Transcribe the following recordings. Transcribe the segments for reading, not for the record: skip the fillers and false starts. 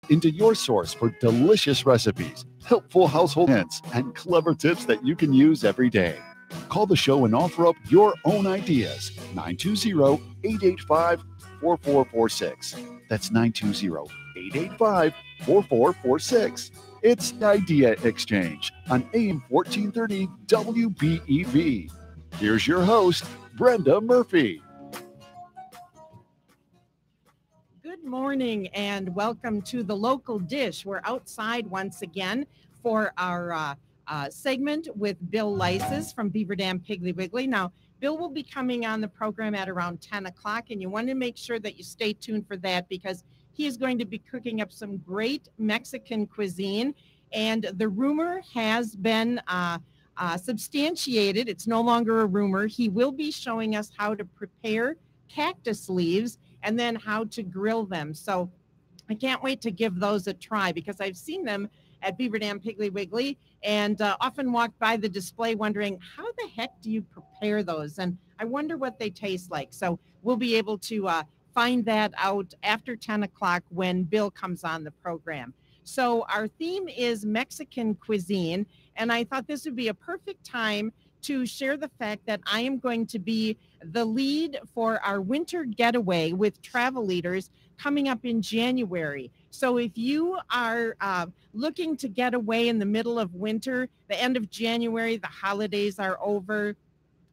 into your source for delicious recipes, helpful household hints, and clever tips that you can use every day. Call the show and offer up your own ideas. 920-885-4446. That's 920-885-4446. It's Idea Exchange on AM 1430 WBEV. Here's your host, Brenda Murphy. Good morning and welcome to the Local Dish. We're outside once again for our segment with Bill Lyses from Beaver Dam Piggly Wiggly. Now, Bill will be coming on the program at around 10 o'clock, and you want to make sure that you stay tuned for that because he is going to be cooking up some great Mexican cuisine. And the rumor has been substantiated. It's no longer a rumor. He will be showing us how to prepare cactus leaves and then how to grill them. So I can't wait to give those a try because I've seen them at Beaver Dam Piggly Wiggly and often walk by the display wondering, how the heck do you prepare those? And I wonder what they taste like. So we'll be able to find that out after 10 o'clock when Bill comes on the program. So our theme is Mexican cuisine, and I thought this would be a perfect time to share the fact that I am going to be the lead for our winter getaway with travel leaders coming up in January. So if you are looking to get away in the middle of winter, the end of January, the holidays are over,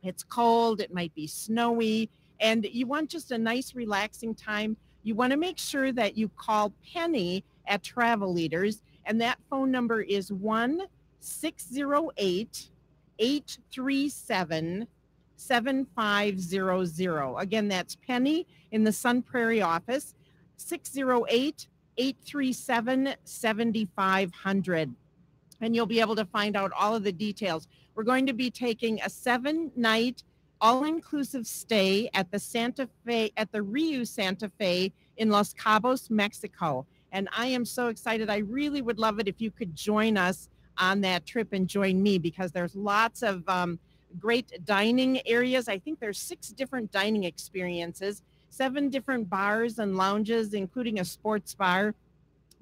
it's cold, it might be snowy, and you want just a nice relaxing time, you want to make sure that you call Penny at Travel Leaders, and that phone number is 1-608-837-7500. Again, that's Penny in the Sun Prairie office, 608-837-7500. And you'll be able to find out all of the details. We're going to be taking a 7-night all-inclusive stay at the Rio Santa Fe in Los Cabos, Mexico. And I am so excited. I really would love it if you could join us on that trip and join me because there's lots of great dining areas. I think there's 6 different dining experiences, 7 different bars and lounges, including a sports bar,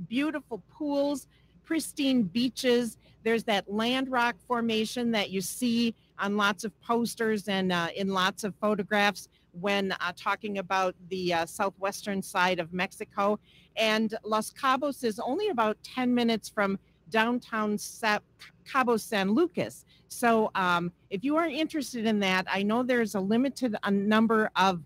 beautiful pools, pristine beaches. There's that land rock formation that you see on lots of posters and in lots of photographs when talking about the southwestern side of Mexico. And Los Cabos is only about 10 minutes from downtown Cabo San Lucas. So if you are interested in that, I know there's a limited number of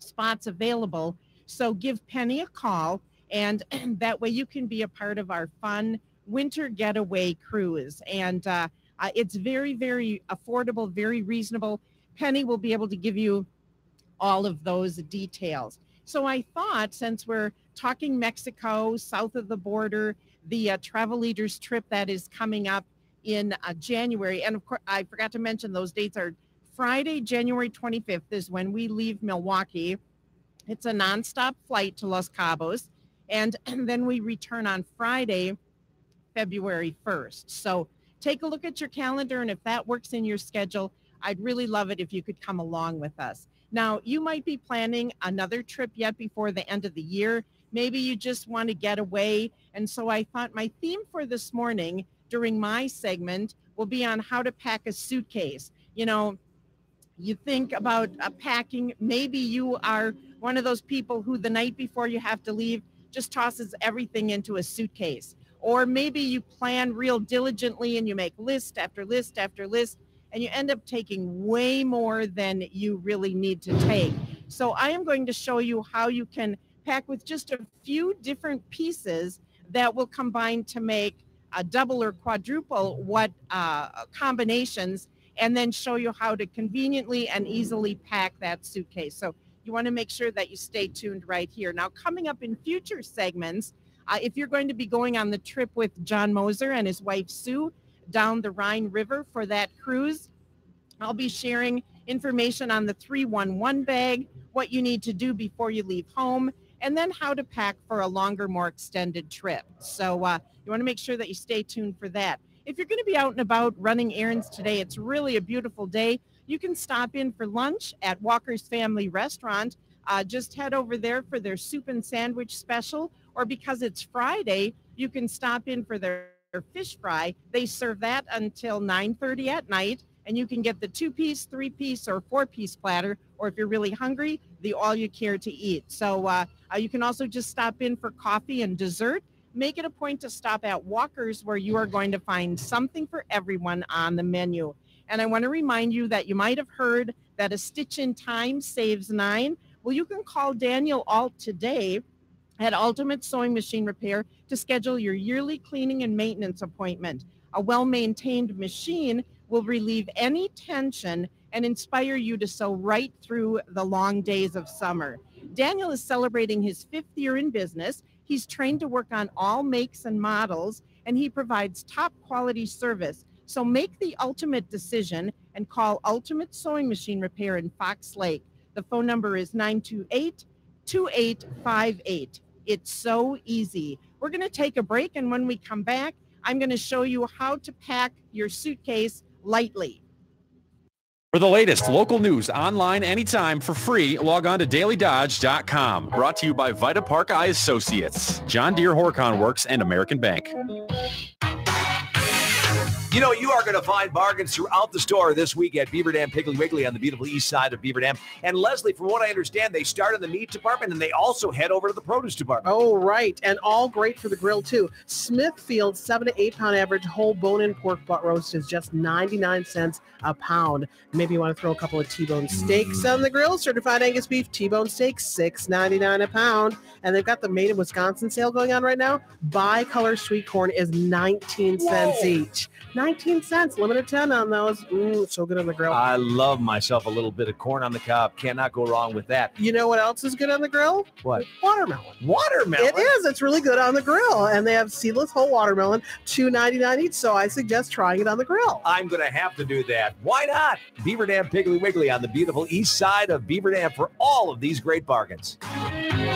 spots available. So give Penny a call, and that way you can be a part of our fun winter getaway cruise. And it's very, very affordable, very reasonable. Penny will be able to give you all of those details. So I thought, since we're talking Mexico, south of the border, the Travel Leaders trip that is coming up in January, and of course, I forgot to mention those dates are Friday, January 25th is when we leave Milwaukee. It's a nonstop flight to Los Cabos, and then we return on Friday, February 1st. So take a look at your calendar, and if that works in your schedule, I'd really love it if you could come along with us. Now, you might be planning another trip yet before the end of the year. Maybe you just want to get away. And so I thought my theme for this morning during my segment will be on how to pack a suitcase. You know, you think about packing. Maybe you are one of those people who the night before you have to leave just tosses everything into a suitcase. Or maybe you plan real diligently and you make list after list after list, and you end up taking way more than you really need to take. So I am going to show you how you can pack with just a few different pieces that will combine to make a double or quadruple what combinations, and then show you how to conveniently and easily pack that suitcase. So you want to make sure that you stay tuned right here. Now, coming up in future segments, if you're going to be going on the trip with John Moser and his wife Sue down the Rhine River for that cruise, I'll be sharing information on the 311 bag, what you need to do before you leave home, and then how to pack for a longer, more extended trip. So you want to make sure that you stay tuned for that. If you're going to be out and about running errands today, it's really a beautiful day. You can stop in for lunch at Walker's Family Restaurant. Just head over there for their soup and sandwich special, or because it's Friday, you can stop in for their fish fry. They serve that until 9:30 at night, and you can get the 2-piece, 3-piece, or 4-piece platter, or if you're really hungry, the all you care to eat. So you can also just stop in for coffee and dessert. Make it a point to stop at Walker's, where you are going to find something for everyone on the menu. And I want to remind you that you might have heard that a stitch in time saves 9. Well, you can call Daniel Alt today at Ultimate Sewing Machine Repair to schedule your yearly cleaning and maintenance appointment. A well-maintained machine will relieve any tension and inspire you to sew right through the long days of summer. Daniel is celebrating his 5th year in business. He's trained to work on all makes and models, and he provides top quality service. So make the ultimate decision and call Ultimate Sewing Machine Repair in Fox Lake. The phone number is 928-2858. It's so easy. We're going to take a break, and when we come back, I'm going to show you how to pack your suitcase lightly. For the latest local news online anytime for free, log on to dailydodge.com. Brought to you by Vita Park Eye Associates, John Deere Horcon Works, and American Bank. You know, you are going to find bargains throughout the store this week at Beaver Dam Piggly Wiggly on the beautiful east side of Beaver Dam. And Leslie, from what I understand, they start in the meat department and they also head over to the produce department. Oh, right. And all great for the grill, too. Smithfield 7 to 8 pound average whole bone-in pork butt roast is just 99 cents a pound. Maybe you want to throw a couple of T-bone steaks on the grill. Certified Angus beef T-bone steaks, $6.99 a pound. And they've got the Made in Wisconsin sale going on right now. Bicolor sweet corn is 19 cents each. 19 cents, limited 10 on those. So good on the grill. I love myself a little bit of corn on the cob. Cannot go wrong with that. You know what else is good on the grill? What? Watermelon. Watermelon? It is. It's really good on the grill. And they have seedless whole watermelon, $2.99 each. So I suggest trying it on the grill. I'm going to have to do that. Why not? Beaver Dam Piggly Wiggly on the beautiful east side of Beaver Dam for all of these great bargains.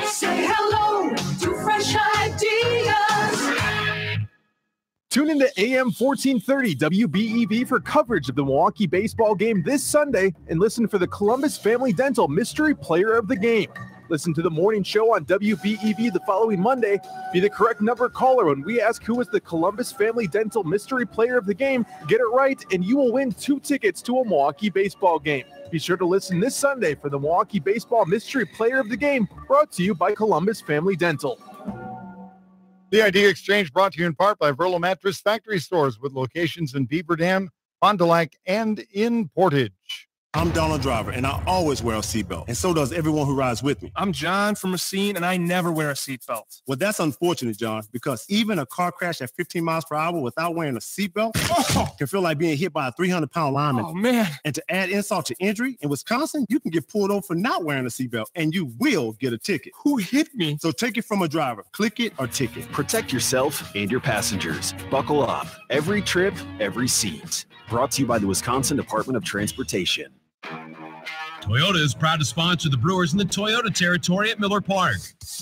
Say hello to fresh ideas. Tune into AM 1430 WBEV for coverage of the Milwaukee baseball game this Sunday and listen for the Columbus Family Dental Mystery Player of the Game. Listen to the morning show on WBEV the following Monday. Be the correct number caller when we ask who is the Columbus Family Dental Mystery Player of the Game. Get it right, and you will win 2 tickets to a Milwaukee baseball game. Be sure to listen this Sunday for the Milwaukee Baseball Mystery Player of the Game, brought to you by Columbus Family Dental. The Idea Exchange brought to you in part by Verlo Mattress Factory Stores with locations in Beaver Dam, Fond du Lac, and in Portage. I'm Donald Driver, and I always wear a seatbelt, and so does everyone who rides with me. I'm John from Cuisine, and I never wear a seatbelt. Well, that's unfortunate, John, because even a car crash at 15 miles per hour without wearing a seatbelt can feel like being hit by a 300-pound lineman. Oh, man. And to add insult to injury, in Wisconsin, you can get pulled over for not wearing a seatbelt, and you will get a ticket. Who hit me? So take it from a driver. Click it or ticket. Protect yourself and your passengers. Buckle up. Every trip, every seat. Brought to you by the Wisconsin Department of Transportation. Toyota is proud to sponsor the Brewers in the Toyota Territory at Miller Park.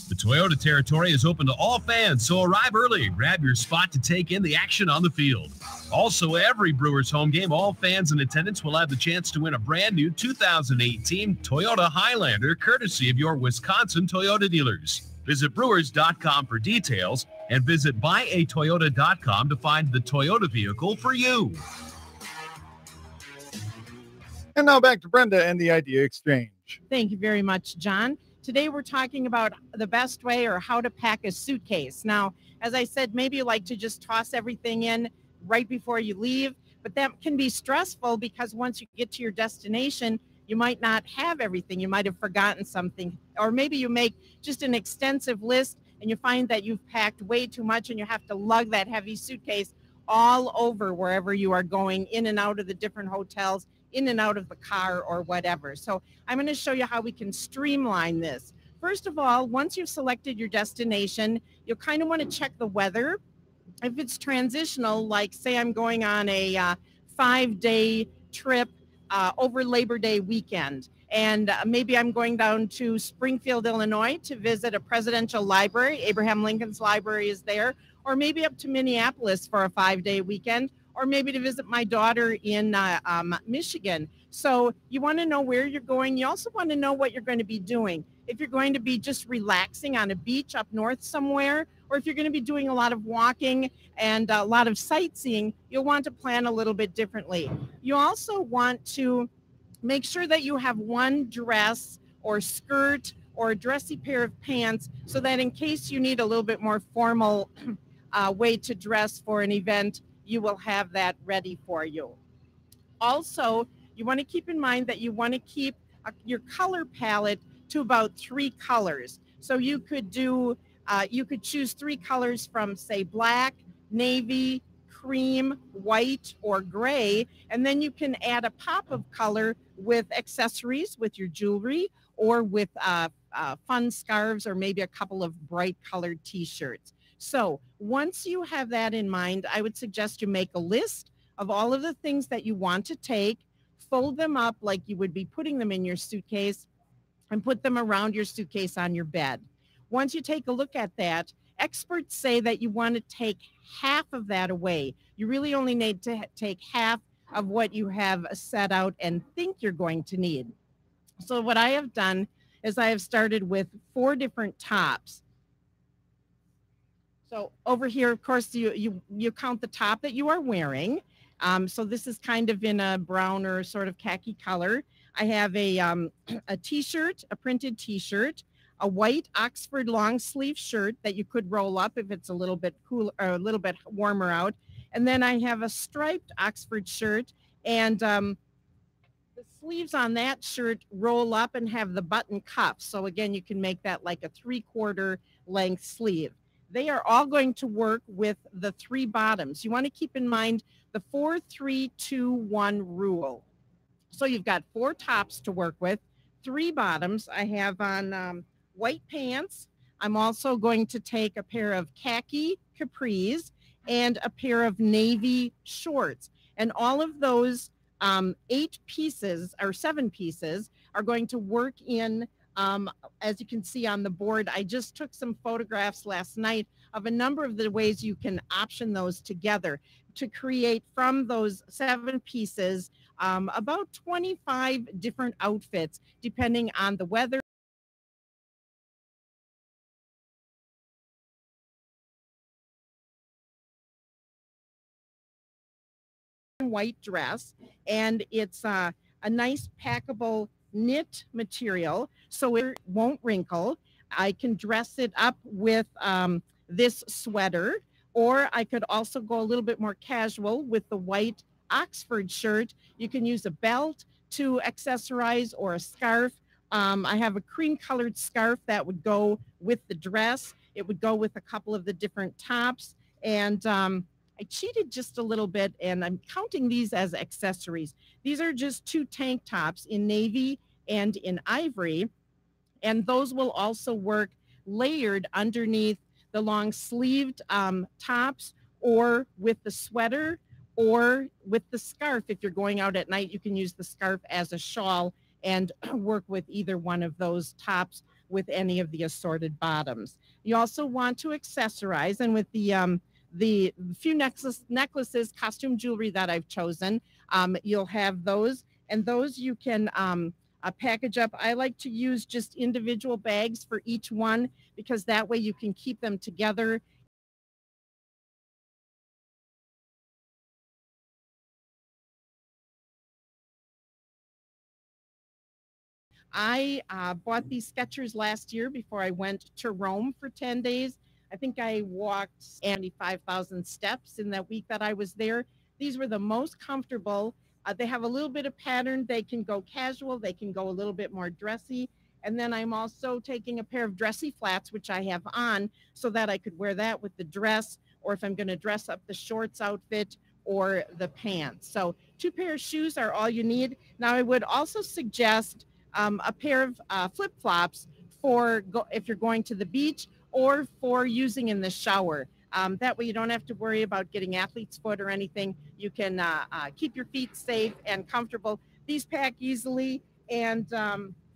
The Toyota Territory is open to all fans, so arrive early. Grab your spot to take in the action on the field. Also, every Brewers home game, all fans in attendance will have the chance to win a brand new 2018 Toyota Highlander, courtesy of your Wisconsin Toyota dealers. Visit Brewers.com for details and visit BuyAToyota.com to find the Toyota vehicle for you. And now back to Brenda and the Idea Exchange. Thank you very much, John. Today we're talking about the best way or how to pack a suitcase. Now, as I said, maybe you like to just toss everything in right before you leave, but that can be stressful because once you get to your destination, you might not have everything. You might have forgotten something, or maybe you make just an extensive list and you find that you've packed way too much and you have to lug that heavy suitcase all over wherever you are going, in and out of the different hotels, in and out of the car or whatever. So I'm going to show you how we can streamline this. First of all, once you've selected your destination, you'll kind of want to check the weather. If it's transitional, like say I'm going on a 5-day trip over Labor Day weekend, and maybe I'm going down to Springfield, Illinois to visit a presidential library. Abraham Lincoln's library is there, or maybe up to Minneapolis for a 5-day weekend, or maybe to visit my daughter in Michigan. So you want to know where you're going. You also want to know what you're going to be doing. if you're going to be just relaxing on a beach up north somewhere, or if you're going to be doing a lot of walking and a lot of sightseeing, you'll want to plan a little bit differently. You also want to make sure that you have one dress or skirt or a dressy pair of pants, so that in case you need a little bit more formal way to dress for an event, you will have that ready for you. Also, you want to keep in mind that you want to keep your color palette to about 3 colors. So you could do, you could choose 3 colors from, say, black, navy, cream, white, or gray, and then you can add a pop of color with accessories, with your jewelry, or with fun scarves, or maybe a couple of bright colored t-shirts. So once you have that in mind, I would suggest you make a list of all of the things that you want to take, fold them up like you would be putting them in your suitcase, and put them around your suitcase on your bed. Once you take a look at that, experts say that you want to take half of that away. You really only need to take half of what you have set out and think you're going to need. So what I have done is I have started with 4 different tops. So over here, of course, you count the top that you are wearing. So this is kind of in a brown or sort of khaki color. I have a t-shirt, a printed t-shirt, a white Oxford long sleeve shirt that you could roll up if it's a little bit cooler or a little bit warmer out. And then I have a striped Oxford shirt, and the sleeves on that shirt roll up and have the button cuffs. So again, you can make that like a 3/4 length sleeve. They are all going to work with the 3 bottoms. You want to keep in mind the 4-3-2-1 rule. So you've got 4 tops to work with, 3 bottoms. I have on white pants. I'm also going to take a pair of khaki capris and a pair of navy shorts. And all of those 8 pieces or 7 pieces are going to work in, as you can see on the board. I just took some photographs last night of a number of the ways you can option those together to create from those 7 pieces about 25 different outfits, depending on the weather. White dress, and it's a nice packable knit material, so it won't wrinkle. I can dress it up with this sweater, or I could also go a little bit more casual with the white Oxford shirt. You can use a belt to accessorize or a scarf. I have a cream colored scarf that would go with the dress. It would go with a couple of the different tops, and I cheated just a little bit, and I'm counting these as accessories. These are just 2 tank tops in navy and in ivory, and those will also work layered underneath the long sleeved tops, or with the sweater, or with the scarf. If you're going out at night, you can use the scarf as a shawl and work with either one of those tops with any of the assorted bottoms. You also want to accessorize, and with the few necklaces, costume jewelry that I've chosen, you'll have those, and those you can package up. I like to use just individual bags for each one, because that way you can keep them together. I bought these Skechers last year before I went to Rome for 10 days. I think I walked 75,000 steps in that week that I was there. These were the most comfortable. They have a little bit of pattern. They can go casual. They can go a little bit more dressy. And then I'm also taking a pair of dressy flats, which I have on, so that I could wear that with the dress, or if I'm going to dress up the shorts outfit or the pants. So 2 pairs of shoes are all you need. Now, I would also suggest a pair of flip-flops for if you're going to the beach, or for using in the shower. That way you don't have to worry about getting athlete's foot or anything. You can keep your feet safe and comfortable. These pack easily, and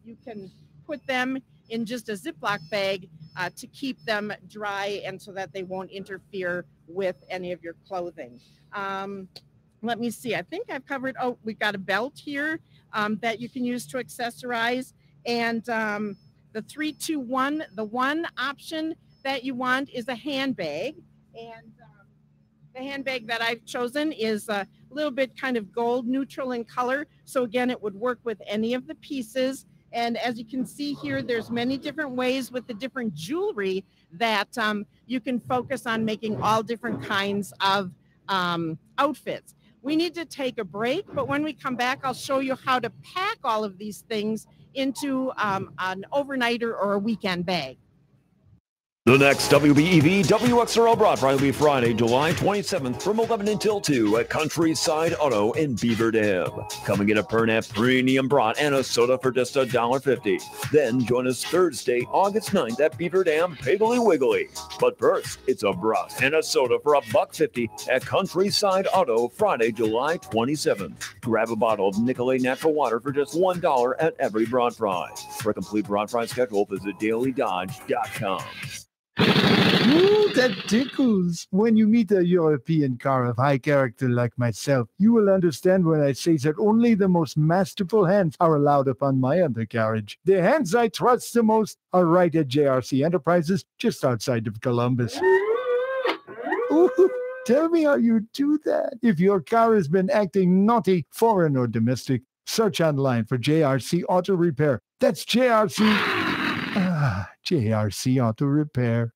you can put them in just a Ziploc bag to keep them dry, and so that they won't interfere with any of your clothing. Let me see. I think I've covered. Oh, we've got a belt here that you can use to accessorize, and the 3-2-1. The one option that you want is a handbag. And the handbag that I've chosen is a little bit kind of gold neutral in color. So again, it would work with any of the pieces. And as you can see here, there's many different ways with the different jewelry that you can focus on making all different kinds of outfits. We need to take a break, but when we come back, I'll show you how to pack all of these things into an overnighter or a weekend bag. The next WBEV WXRL broadcast will be Friday, July 27th from 11 until 2 at Countryside Auto in Beaver Dam. Come and get a Pernap Premium Brat and a soda for just $1.50. Then join us Thursday, August 9th at Beaver Dam Piggly Wiggly. But first, it's a brat and a soda for $1.50 at Countryside Auto Friday, July 27th. Grab a bottle of Nicolay Natural Water for just $1 at every broad fry. For a complete broad fry schedule, visit dailydodge.com. Ooh, that tickles. When you meet a European car of high character like myself, you will understand when I say that only the most masterful hands are allowed upon my undercarriage. The hands I trust the most are right at JRC Enterprises, just outside of Columbus. Ooh, tell me how you do that. If your car has been acting naughty, foreign or domestic, search online for JRC Auto Repair. That's JRC... JRC Auto Repair.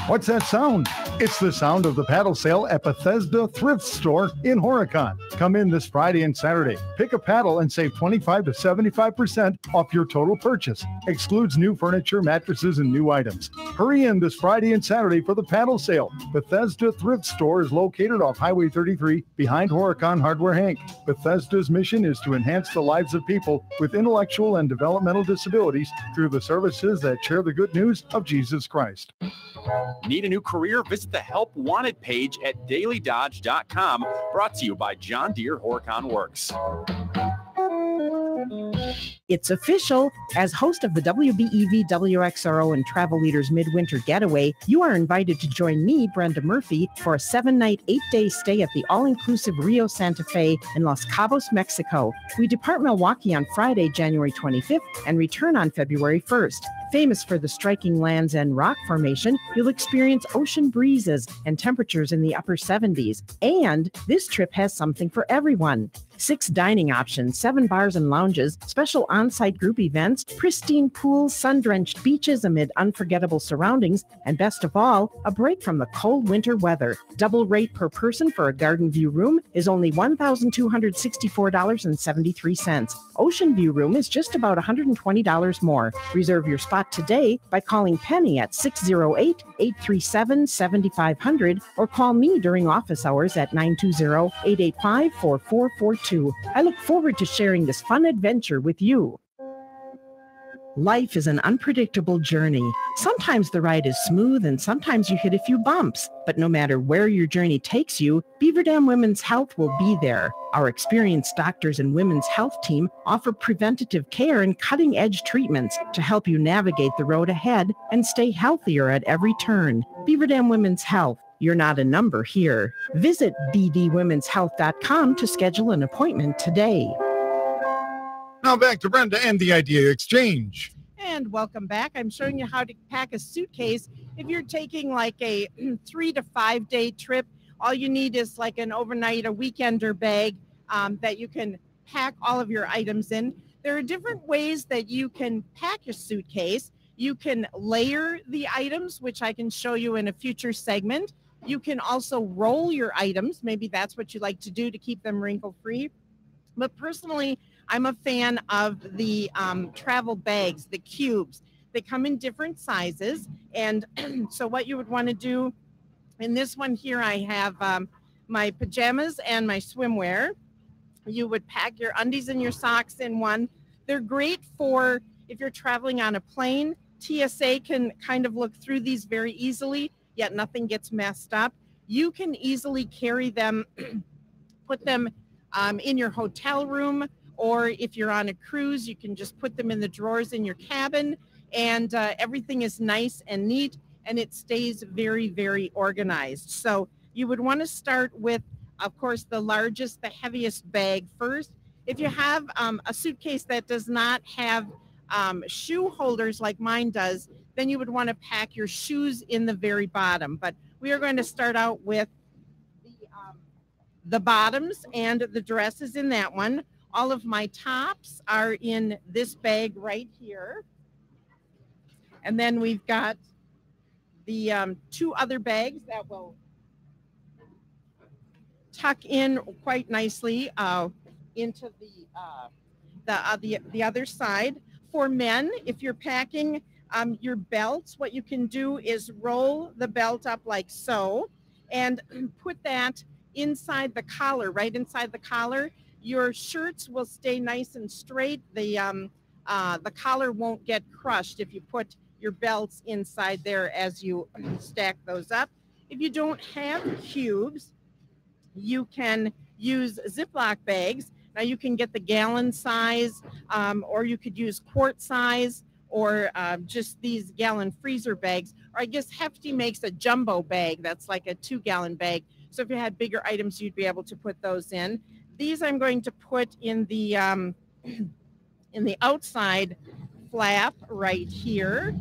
What's that sound? It's the sound of the paddle sale at Bethesda Thrift Store in Horicon. Come in this Friday and Saturday. Pick a paddle and save 25 to 75% off your total purchase. Excludes new furniture, mattresses, and new items. Hurry in this Friday and Saturday for the paddle sale. Bethesda Thrift Store is located off Highway 33 behind Horicon Hardware Hank. Bethesda's mission is to enhance the lives of people with intellectual and developmental disabilities through the services that share the good news of Jesus Christ. Need a new career? Visit the Help Wanted page at dailydodge.com. Brought to you by John Deere Horicon Works. It's official. As host of the WBEV, WXRO, and Travel Leaders Midwinter Getaway, you are invited to join me, Brenda Murphy, for a 7-night, 8-day stay at the all-inclusive Rio Santa Fe in Los Cabos, Mexico. We depart Milwaukee on Friday, January 25th, and return on February 1st. Famous for the striking Land's End rock formation, you'll experience ocean breezes and temperatures in the upper 70s. And this trip has something for everyone. 6 dining options, 7 bars and lounges, special on-site group events, pristine pools, sun-drenched beaches amid unforgettable surroundings, and best of all, a break from the cold winter weather. Double rate per person for a garden view room is only $1,264.73. Ocean view room is just about $120 more. Reserve your spot today by calling Penny at 608-837-7500 or call me during office hours at 920-885-4442. I look forward to sharing this fun adventure with you. Life is an unpredictable journey. Sometimes the ride is smooth and sometimes you hit a few bumps. But no matter where your journey takes you, Beaver Dam Women's Health will be there. Our experienced doctors and women's health team offer preventative care and cutting-edge treatments to help you navigate the road ahead and stay healthier at every turn. Beaver Dam Women's Health. You're not a number here. Visit bdwomenshealth.com to schedule an appointment today. Now back to Brenda and the Idea Exchange. And welcome back. I'm showing you how to pack a suitcase. If you're taking like a 3 to 5 day trip, all you need is like an overnight, a weekender bag that you can pack all of your items in. There are different ways that you can pack your suitcase. You can layer the items, which I can show you in a future segment. You can also roll your items. Maybe that's what you like to do to keep them wrinkle-free. But personally, I'm a fan of the travel bags, the cubes. They come in different sizes. And so what you would want to do, in this one here, I have my pajamas and my swimwear. You would pack your undies and your socks in one. They're great for if you're traveling on a plane. TSA can kind of look through these very easily, yet nothing gets messed up. You can easily carry them, put them in your hotel room, or if you're on a cruise, you can just put them in the drawers in your cabin, and everything is nice and neat, and it stays very, very organized. So you would want to start with, of course, the largest, the heaviest bag first. If you have a suitcase that does not have shoe holders like mine does, then you would want to pack your shoes in the very bottom. But we are going to start out with the bottoms and the dresses in that one. All of my tops are in this bag right here. And then we've got the 2 other bags that will tuck in quite nicely into the other side. For men, if you're packing your belts, what you can do is roll the belt up like so and put that inside the collar, right inside the collar. Your shirts will stay nice and straight. The collar won't get crushed if you put your belts inside there as you stack those up. If you don't have cubes, you can use Ziploc bags. Now you can get the gallon size, or you could use quart size, or just these gallon freezer bags. Or I guess Hefty makes a jumbo bag that's like a 2-gallon bag. So if you had bigger items, you'd be able to put those in. These I'm going to put in the outside flap right here.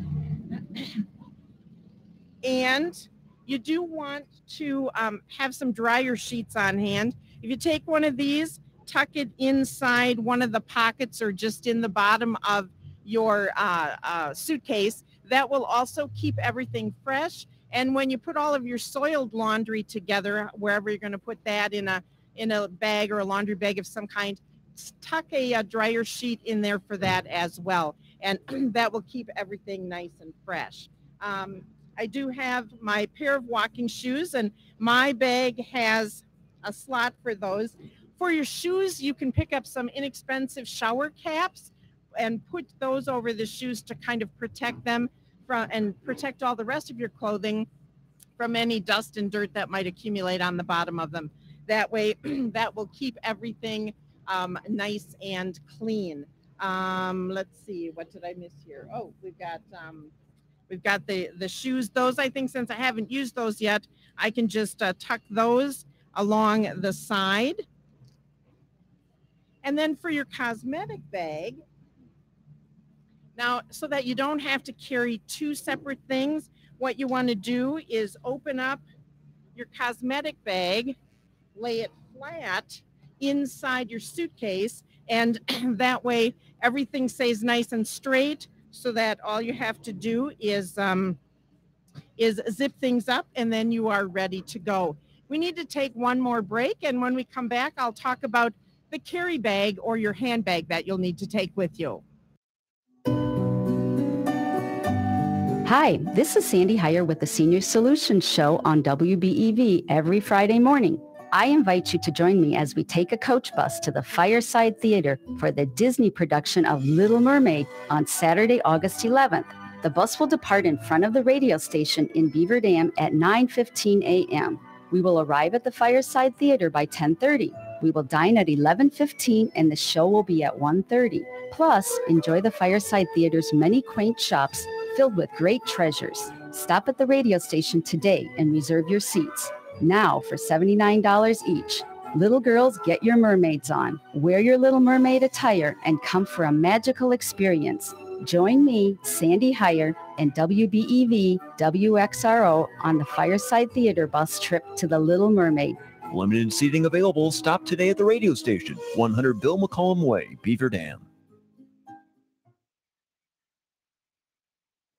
And you do want to have some dryer sheets on hand. If you take one of these, tuck it inside one of the pockets or just in the bottom of your suitcase, that will also keep everything fresh. And when you put all of your soiled laundry together, wherever you're going to put that in a bag or a laundry bag of some kind, tuck a dryer sheet in there for that as well. And that will keep everything nice and fresh. I do have my pair of walking shoes, and my bag has a slot for those. For your shoes, you can pick up some inexpensive shower caps and put those over the shoes to kind of protect them from, and protect all the rest of your clothing from any dust and dirt that might accumulate on the bottom of them. That way, that will keep everything nice and clean. Let's see, what did I miss here? Oh, we've got the shoes. Those, I think, since I haven't used those yet, I can just tuck those along the side. And then for your cosmetic bag, now, so that you don't have to carry 2 separate things, what you want to do is open up your cosmetic bag, lay it flat inside your suitcase, and that way everything stays nice and straight, so that all you have to do is zip things up, and then you are ready to go. We need to take one more break, and when we come back, I'll talk about the carry bag or your handbag that you'll need to take with you. Hi, this is Sandy Heyer with the Senior Solutions Show on WBEV every Friday morning. I invite you to join me as we take a coach bus to the Fireside Theater for the Disney production of Little Mermaid on Saturday, August 11th. The bus will depart in front of the radio station in Beaver Dam at 9:15 a.m. We will arrive at the Fireside Theater by 10:30. We will dine at 11:15 and the show will be at 1:30. Plus, enjoy the Fireside Theater's many quaint shops filled with great treasures. Stop at the radio station today and reserve your seats. Now for $79 each. Little girls, get your mermaids on. Wear your Little Mermaid attire and come for a magical experience. Join me, Sandy Heyer, and WBEV WXRO on the Fireside Theater bus trip to the Little Mermaid. Limited seating available. Stop today at the radio station, 100 Bill McCollum Way, Beaver Dam.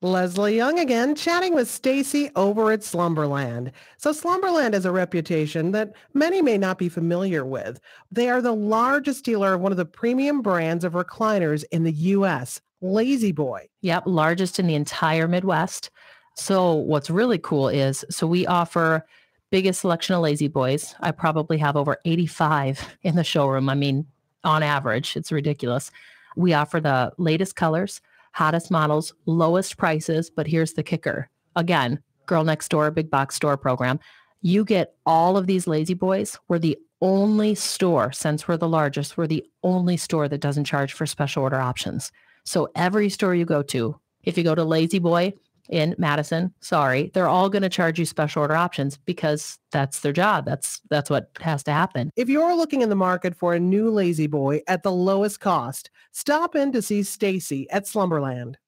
Leslie Young again, chatting with Stacy over at Slumberland. So Slumberland has a reputation that many may not be familiar with. They are the largest dealer of one of the premium brands of recliners in the U.S., Lazy Boy. Yep, largest in the entire Midwest. So what's really cool is, so we offer biggest selection of Lazy Boys. I probably have over 85 in the showroom. I mean, on average, it's ridiculous. We offer the latest colors, hottest models, lowest prices, but here's the kicker. Again, Girl Next Door, big box store program. You get all of these Lazy Boys. We're the only store, since we're the largest, we're the only store that doesn't charge for special order options. So every store you go to, if you go to Lazy Boy, in Madison, sorry, they're all going to charge you special order options because that's their job. That's what has to happen. If you're looking in the market for a new Lazy Boy at the lowest cost, stop in to see Stacy at Slumberland.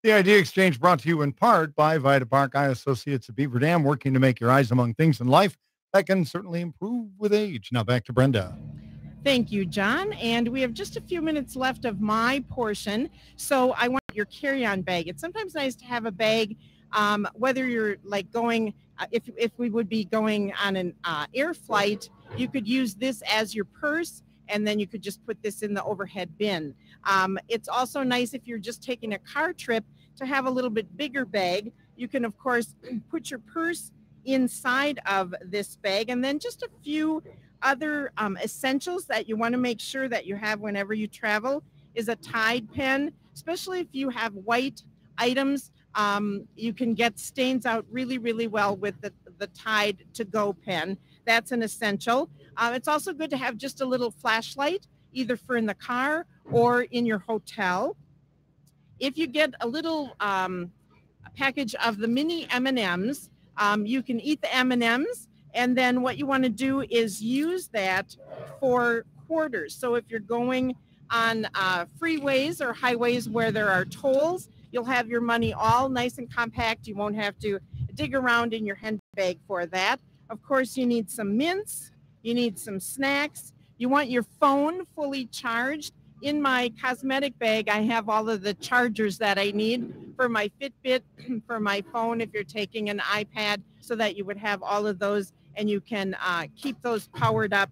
The Idea Exchange brought to you in part by Vita Park Eye Associates of Beaver Dam, working to make your eyes among things in life that can certainly improve with age. Now back to Brenda. Thank you, John. And we have just a few minutes left of my portion. So I want your carry-on bag. It's sometimes nice to have a bag, whether you're like going, if we would be going on an air flight, you could use this as your purse, and then you could just put this in the overhead bin. It's also nice if you're just taking a car trip to have a little bit bigger bag. You can, of course, put your purse inside of this bag, and then just a few other essentials that you want to make sure that you have whenever you travel is a Tide pen, especially if you have white items. You can get stains out really, really well with the Tide to go pen. That's an essential. It's also good to have just a little flashlight, either for in the car or in your hotel. If you get a little package of the mini M&Ms, you can eat the M&Ms, and then what you want to do is use that for quarters. So if you're going on freeways or highways where there are tolls, you'll have your money all nice and compact. You won't have to dig around in your handbag for that. Of course, you need some mints. You need some snacks. You want your phone fully charged. In my cosmetic bag, I have all of the chargers that I need for my Fitbit, for my phone, if you're taking an iPad, so that you would have all of those and you can keep those powered up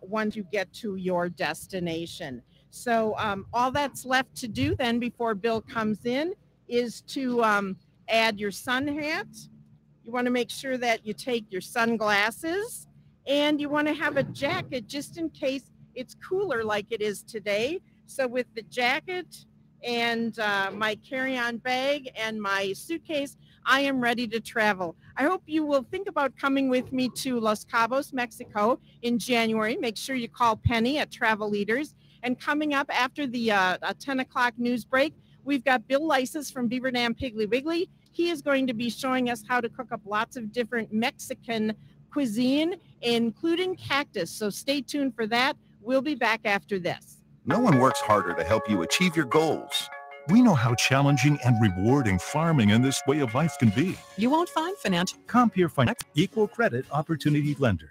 once you get to your destination. So all that's left to do then before Bill comes in is to add your sun hat. You want to make sure that you take your sunglasses, and you want to have a jacket just in case it's cooler like it is today. So with the jacket and my carry-on bag and my suitcase, I am ready to travel. I hope you will think about coming with me to Los Cabos, Mexico in January. Make sure you call Penny at Travel Leaders. And coming up after the 10 o'clock news break, we've got Bill Lysis from Beaver Dam Piggly Wiggly. He is going to be showing us how to cook up lots of different Mexican cuisine, including Cactus. So stay tuned for that. We'll be back after this. No one works harder to help you achieve your goals. We know how challenging and rewarding farming and this way of life can be. You won't find financial. Compeer Finance, Equal Credit Opportunity Lender.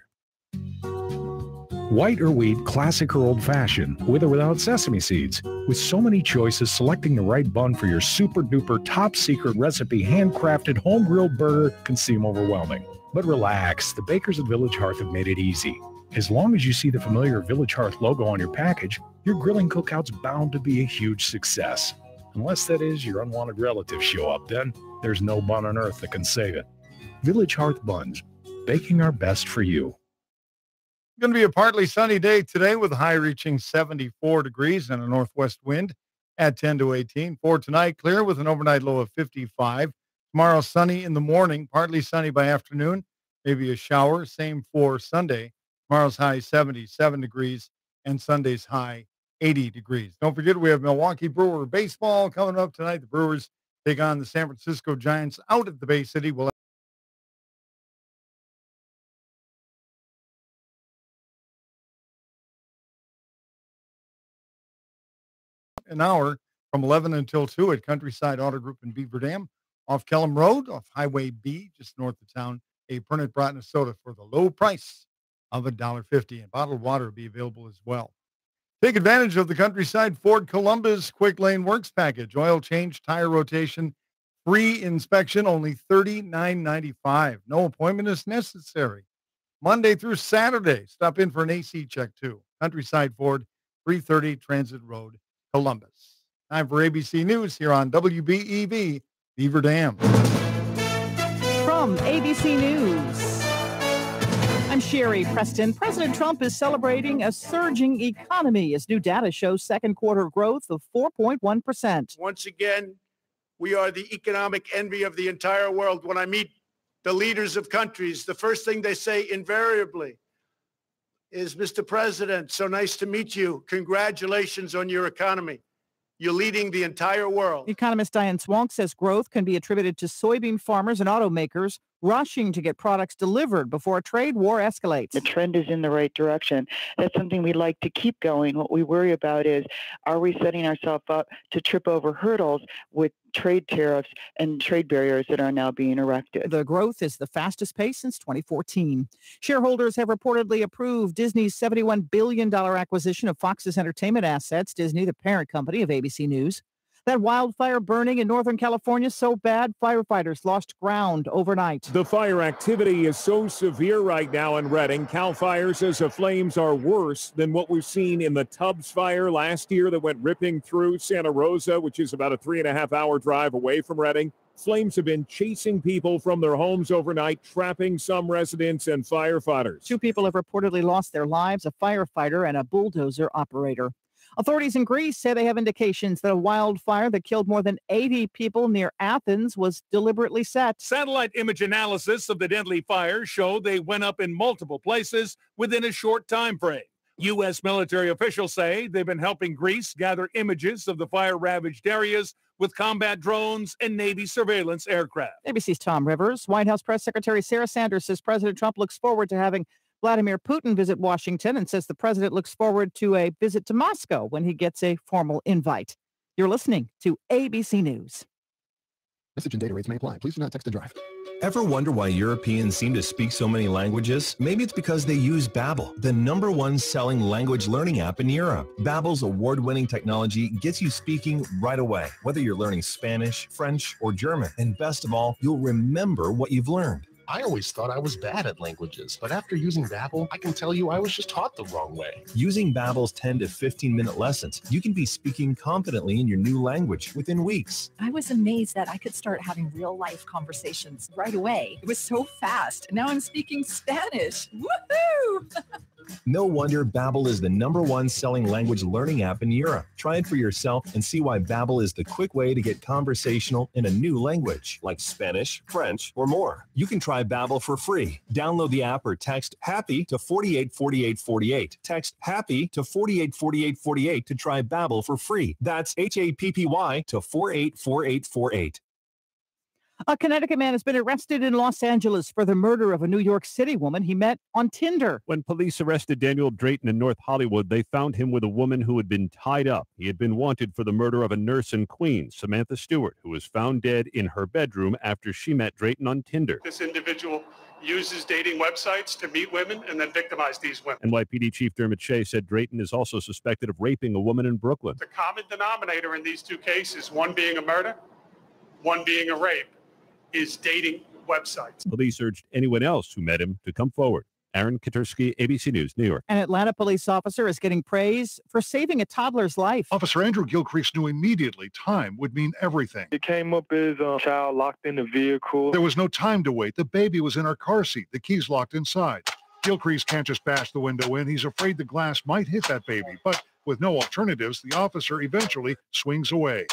White or wheat, classic or old-fashioned, with or without sesame seeds. With so many choices, selecting the right bun for your super-duper top-secret recipe handcrafted home-grilled burger can seem overwhelming. But relax, the bakers at Village Hearth have made it easy. As long as you see the familiar Village Hearth logo on your package, your grilling cookout's bound to be a huge success. Unless, that is, your unwanted relatives show up, then there's no bun on earth that can save it. Village Hearth Buns, baking our best for you. Going to be a partly sunny day today with a high reaching 74 degrees and a northwest wind at 10 to 18. For tonight, clear with an overnight low of 55. Tomorrow, sunny in the morning, partly sunny by afternoon, maybe a shower. Same for Sunday. Tomorrow's high 77 degrees and Sunday's high 80 degrees. Don't forget, we have Milwaukee Brewer baseball coming up tonight. The Brewers take on the San Francisco Giants out at the Bay City. We'll an hour from 11 until 2 at Countryside Auto Group in Beaver Dam, off Kellum Road, off Highway B, just north of town. Apron at brought in a soda for the low price of $1.50, and bottled water will be available as well. Take advantage of the Countryside Ford Columbus Quick Lane Works package. Oil change, tire rotation, free inspection, only $39.95. No appointment is necessary. Monday through Saturday. Stop in for an AC check, too. Countryside Ford, 330 Transit Road, Columbus. Time for ABC News here on WBEV Beaver Dam. From ABC News, I'm Sherry Preston. President Trump is celebrating a surging economy as new data shows second quarter growth of 4.1%. Once again, we are the economic envy of the entire world. When I meet the leaders of countries, the first thing they say invariably is, Mr. President, so nice to meet you. Congratulations on your economy. you're leading the entire world. Economist Diane Swank says growth can be attributed to soybean farmers and automakers rushing to get products delivered before a trade war escalates. The trend is in the right direction. That's something we'd like to keep going. What we worry about is, are we setting ourselves up to trip over hurdles with trade tariffs and trade barriers that are now being erected? The growth is the fastest pace since 2014. Shareholders have reportedly approved Disney's $71 billion acquisition of Fox's entertainment assets, Disney, the parent company of ABC News. That wildfire burning in Northern California so bad, firefighters lost ground overnight. The fire activity is so severe right now in Redding. CAL FIRE says the flames are worse than what we've seen in the Tubbs fire last year that went ripping through Santa Rosa, which is about a 3.5-hour drive away from Redding. Flames have been chasing people from their homes overnight, trapping some residents and firefighters. 2 people have reportedly lost their lives, a firefighter and a bulldozer operator. Authorities in Greece say they have indications that a wildfire that killed more than 80 people near Athens was deliberately set. Satellite image analysis of the deadly fires showed they went up in multiple places within a short time frame. U.S. military officials say they've been helping Greece gather images of the fire-ravaged areas with combat drones and Navy surveillance aircraft. ABC's Tom Rivers. White House Press Secretary Sarah Sanders says President Trump looks forward to having Vladimir Putin visit Washington and says the president looks forward to a visit to Moscow when he gets a formal invite. You're listening to ABC News. Message and data rates may apply. Please do not text and drive. Ever wonder why Europeans seem to speak so many languages? Maybe it's because they use Babbel, the #1 selling language learning app in Europe. Babbel's award-winning technology gets you speaking right away, whether you're learning Spanish, French, or German. And best of all, you'll remember what you've learned. I always thought I was bad at languages, but after using Babbel, I can tell you I was just taught the wrong way. Using Babbel's 10 to 15-minute lessons, you can be speaking confidently in your new language within weeks. I was amazed that I could start having real-life conversations right away. It was so fast. Now I'm speaking Spanish. Woohoo! No wonder Babbel is the #1 selling language learning app in Europe. Try it for yourself and see why Babbel is the quick way to get conversational in a new language, like Spanish, French, or more. You can try Babbel for free. Download the app or text HAPPY to 484848. Text HAPPY to 484848 to try Babbel for free. That's HAPPY to 484848. A Connecticut man has been arrested in Los Angeles for the murder of a New York City woman he met on Tinder. When police arrested Daniel Drayton in North Hollywood, they found him with a woman who had been tied up. He had been wanted for the murder of a nurse in Queens, Samantha Stewart, who was found dead in her bedroom after she met Drayton on Tinder. This individual uses dating websites to meet women and then victimize these women. NYPD Chief Dermot Shea said Drayton is also suspected of raping a woman in Brooklyn. The common denominator in these 2 cases, one being a murder, one being a rape, is dating websites. Police urged anyone else who met him to come forward. Aaron Katursky, ABC News, New York. An Atlanta police officer is getting praise for saving a toddler's life. Officer Andrew Gilcrease knew immediately time would mean everything. It came up as a child locked in the vehicle. There was no time to wait. The baby was in our car seat. The keys locked inside. Gilcrease can't just bash the window in. He's afraid the glass might hit that baby. But with no alternatives, the officer eventually swings away.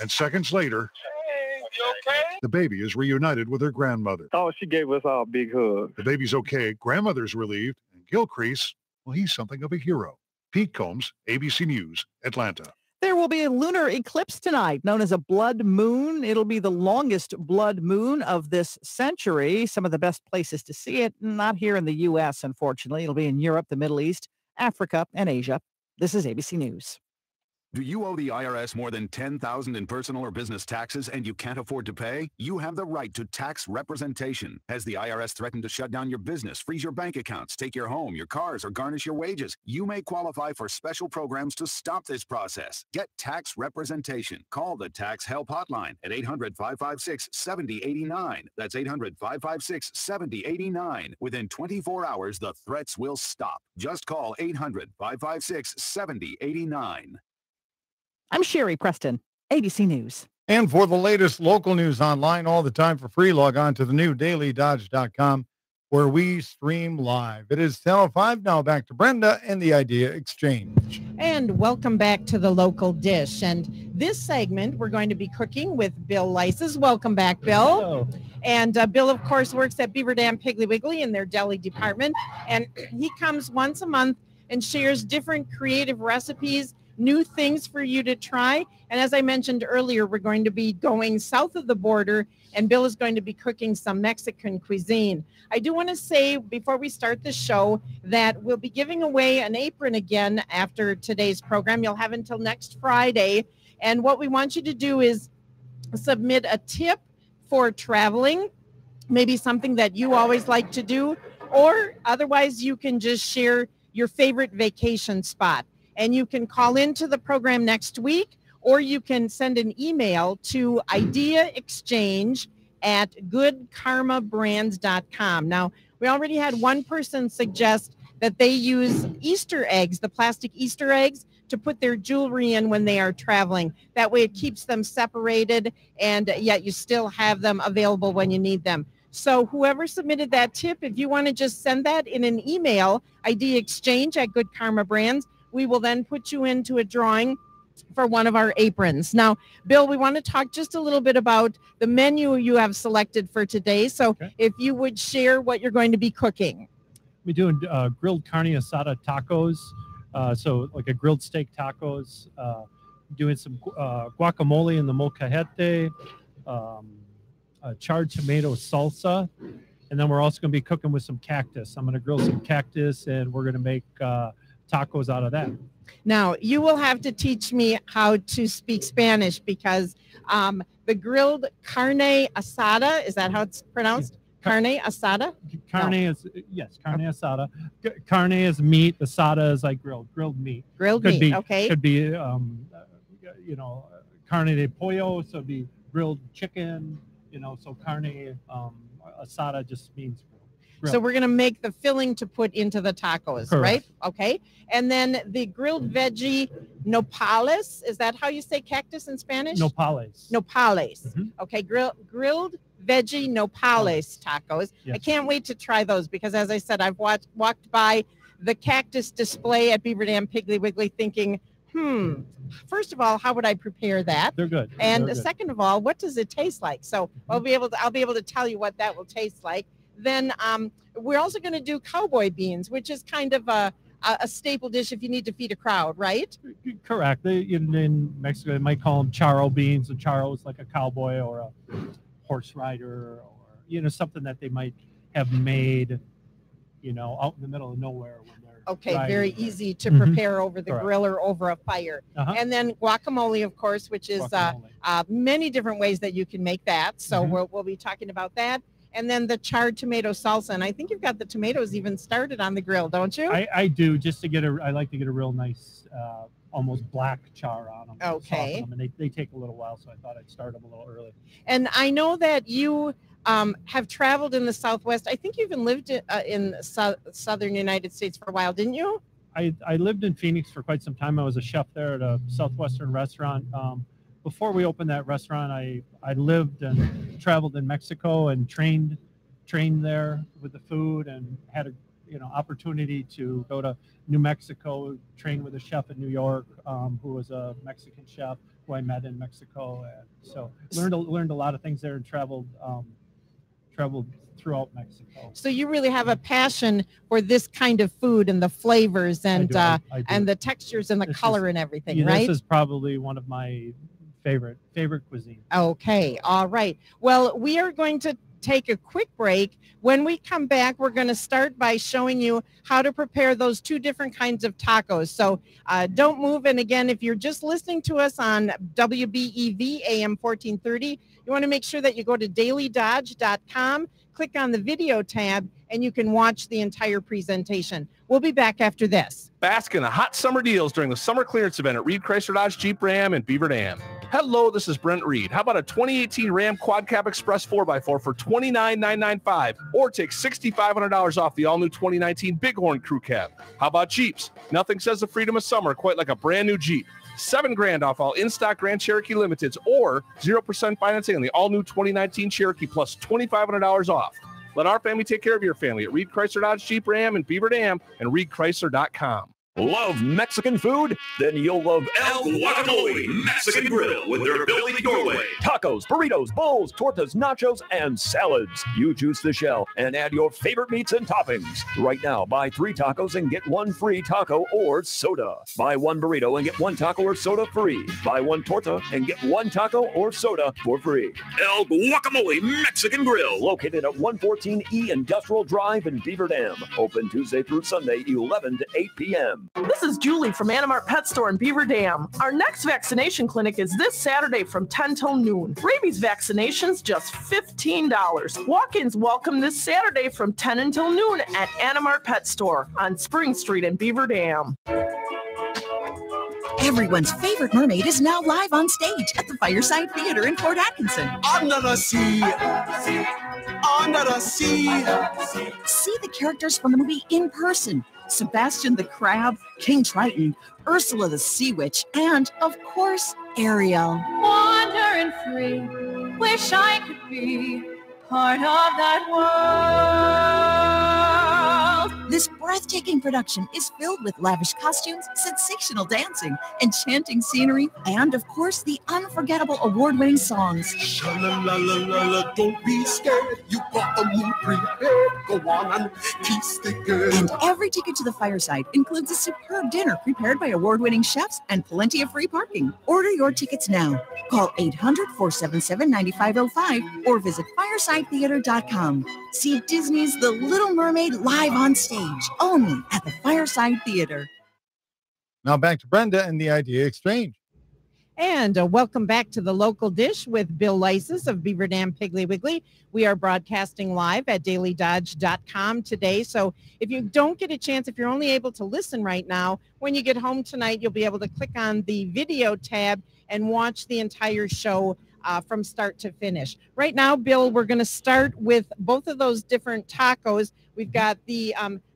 And seconds later, the baby is reunited with her grandmother. Oh, she gave us all a big hug. The baby's okay. Grandmother's relieved. And Gilcrease, well, he's something of a hero. Pete Combs, ABC News, Atlanta. There will be a lunar eclipse tonight, known as a blood moon. It'll be the longest blood moon of this century. Some of the best places to see it, not here in the U.S., unfortunately. It'll be in Europe, the Middle East, Africa, and Asia. This is ABC News. Do you owe the IRS more than $10,000 in personal or business taxes and you can't afford to pay? You have the right to tax representation. Has the IRS threatened to shut down your business, freeze your bank accounts, take your home, your cars, or garnish your wages? You may qualify for special programs to stop this process. Get tax representation. Call the Tax Help Hotline at 800-556-7089. That's 800-556-7089. Within 24 hours, the threats will stop. Just call 800-556-7089. I'm Sherry Preston, ABC News. And for the latest local news online all the time for free, log on to the new dailydodge.com where we stream live. It is 10:05 now. Back to Brenda and the Idea Exchange. And welcome back to the Local Dish. And this segment, we're going to be cooking with Bill Lyses. Welcome back, Bill. Hello. And Bill, of course, works at Beaver Dam Piggly Wiggly in their deli department. And he comes once a month and shares different creative recipes new things for you to try. And as I mentioned earlier, we're going to be going south of the border, and Bill is going to be cooking some Mexican cuisine. I do want to say before we start the show that we'll be giving away an apron again after today's program. You'll have until next Friday. And what we want you to do is submit a tip for traveling, maybe something that you always like to do, or otherwise you can just share your favorite vacation spot. And you can call into the program next week, or you can send an email to ideaexchange@goodkarmabrands.com. Now, we already had one person suggest that they use Easter eggs, the plastic Easter eggs, to put their jewelry in when they are traveling. That way it keeps them separated, and yet you still have them available when you need them. So whoever submitted that tip, if you want to just send that in an email, ideaexchange@goodkarmabrands, we will then put you into a drawing for one of our aprons. Now, Bill, we want to talk just a little bit about the menu you have selected for today. So if you would share what you're going to be cooking. We're doing grilled carne asada tacos. So like a grilled steak tacos, doing some guacamole in the molcajete, charred tomato salsa. And then we're also going to be cooking with some cactus. I'm going to grill some cactus, and we're going to make tacos out of that. Now, you will have to teach me how to speak Spanish, because the grilled carne asada, is that how it's pronounced? Carne asada? Carne is, yes, carne asada. Carne is meat. Asada is like grilled meat. Grilled could meat, be, okay. Could be, you know, carne de pollo, so it'd be grilled chicken, you know, so carne asada just means grilled. So we're going to make the filling to put into the tacos, Correct. right? Okay. And then the grilled veggie nopales, is that how you say cactus in Spanish? Nopales. Nopales. Okay, grilled veggie nopales tacos. Yes. I can't wait to try those, because as I said, I've walked by the cactus display at Beaver Dam Piggly Wiggly thinking, first of all, how would I prepare that? They're good. And They're good. second of all, what does it taste like? So I'll be able to tell you what that will taste like. Then we're also going to do cowboy beans, which is kind of a staple dish if you need to feed a crowd, right? Correct. In Mexico, they might call them charro beans. And charro is like a cowboy or a horse rider, or, you know, something that they might have made, you know, out in the middle of nowhere when they're Okay, riding. very easy to prepare over the Correct. grill or over a fire. And then guacamole, of course, which is many different ways that you can make that. So we'll be talking about that. And then the charred tomato salsa. And I think you've got the tomatoes even started on the grill, don't you? I do, just to get I like to get a real nice, almost black char on them. Okay. Soften them, and they take a little while, so I thought I'd start them a little early. And I know that you have traveled in the Southwest. I think you even lived in southern United States for a while, didn't you? I lived in Phoenix for quite some time. I was a chef there at a Southwestern restaurant. Before we opened that restaurant, I lived and traveled in Mexico and trained there with the food, and had a opportunity to go to New Mexico, train with a chef in New York who was a Mexican chef who I met in Mexico, and so learned a lot of things there, and traveled throughout Mexico. So you really have a passion for this kind of food and the flavors and I do. and the textures and the color and everything, right? This is probably one of my favorite cuisine. Okay, all right. Well, we are going to take a quick break. When we come back, we're going to start by showing you how to prepare those two different kinds of tacos. So don't move. And again, if you're just listening to us on WBEV AM 1430, you want to make sure that you go to dailydodge.com, click on the video tab, and you can watch the entire presentation. We'll be back after this. Bask in the hot summer deals during the summer clearance event at Reed Chrysler Dodge Jeep Ram in Beaver Dam. Hello, this is Brent Reed. How about a 2018 Ram Quad Cab Express 4x4 for $29,995, or take $6,500 off the all-new 2019 Bighorn Crew Cab? How about Jeeps? Nothing says the freedom of summer quite like a brand new Jeep. $7,000 off all in-stock Grand Cherokee Limiteds, or 0% financing on the all-new 2019 Cherokee, plus $2,500 off. Let our family take care of your family at Reed Chrysler Dodge Jeep Ram in Beaver Dam and reedchrysler.com. Love Mexican food? Then you'll love El Guacamole Mexican Grill with their building doorway. Tacos, burritos, bowls, tortas, nachos, and salads. You choose the shell and add your favorite meats and toppings. Right now, buy 3 tacos and get 1 free taco or soda. Buy 1 burrito and get 1 taco or soda free. Buy 1 torta and get 1 taco or soda for free. El Guacamole Mexican Grill, located at 114 E Industrial Drive in Beaver Dam. Open Tuesday through Sunday, 11 to 8 p.m. This is Julie from Animart Pet Store in Beaver Dam. Our next vaccination clinic is this Saturday from 10 till noon. Rabies vaccinations just $15. Walk-ins welcome this Saturday from 10 until noon at Animart Pet Store on Spring Street in Beaver Dam. Everyone's favorite mermaid is now live on stage at the Fireside Theater in Port Atkinson. Under the sea, under the sea. See the characters from the movie in person. Sebastian the Crab, King Triton, Ursula the Sea Witch, and, of course, Ariel. Wandering free, wish I could be part of that world. This breathtaking production is filled with lavish costumes, sensational dancing, enchanting scenery, and, of course, the unforgettable award-winning songs. Sha-la-la-la-la-la, don't be scared. You got the mood prepared. Go on and kiss the girl. And every ticket to the Fireside includes a superb dinner prepared by award-winning chefs and plenty of free parking. Order your tickets now. Call 800-477-9505 or visit firesidetheater.com. See Disney's The Little Mermaid live on stage, only at the Fireside Theater. Now back to Brenda and the Idea Exchange. And welcome back to the Local Dish with Bill Lysis of Beaver Dam Piggly Wiggly. We are broadcasting live at dailydodge.com today. So if you don't get a chance, if you're only able to listen right now, when you get home tonight, you'll be able to click on the video tab and watch the entire show from start to finish. Right now, Bill, we're going to start with both of those different tacos. We've got the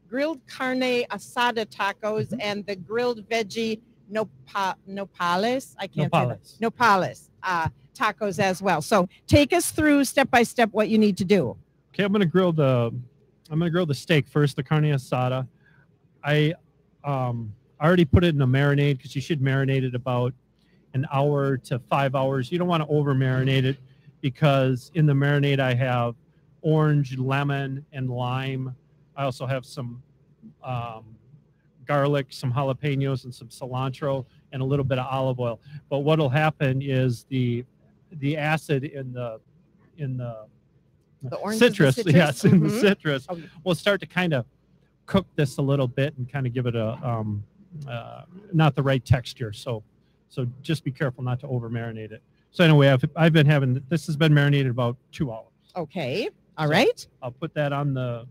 grilled carne asada tacos and the grilled veggie nopales. I can't say that. Nopales tacos as well. So take us through step by step what you need to do. Okay, I'm gonna grill the steak first, the carne asada. I already put it in a marinade because you should marinate it about an hour to 5 hours. You don't want to over marinate it because in the marinade I have orange, lemon, and lime. I also have some garlic, some jalapenos, and some cilantro, and a little bit of olive oil. But what'll happen is the acid in the citrus, yes, in the citrus, will start to kind of cook this a little bit and kind of give it a not the right texture. So just be careful not to over marinate it. So anyway, I've been having this has been marinated about 2 hours. Okay, all right. I'll put that on the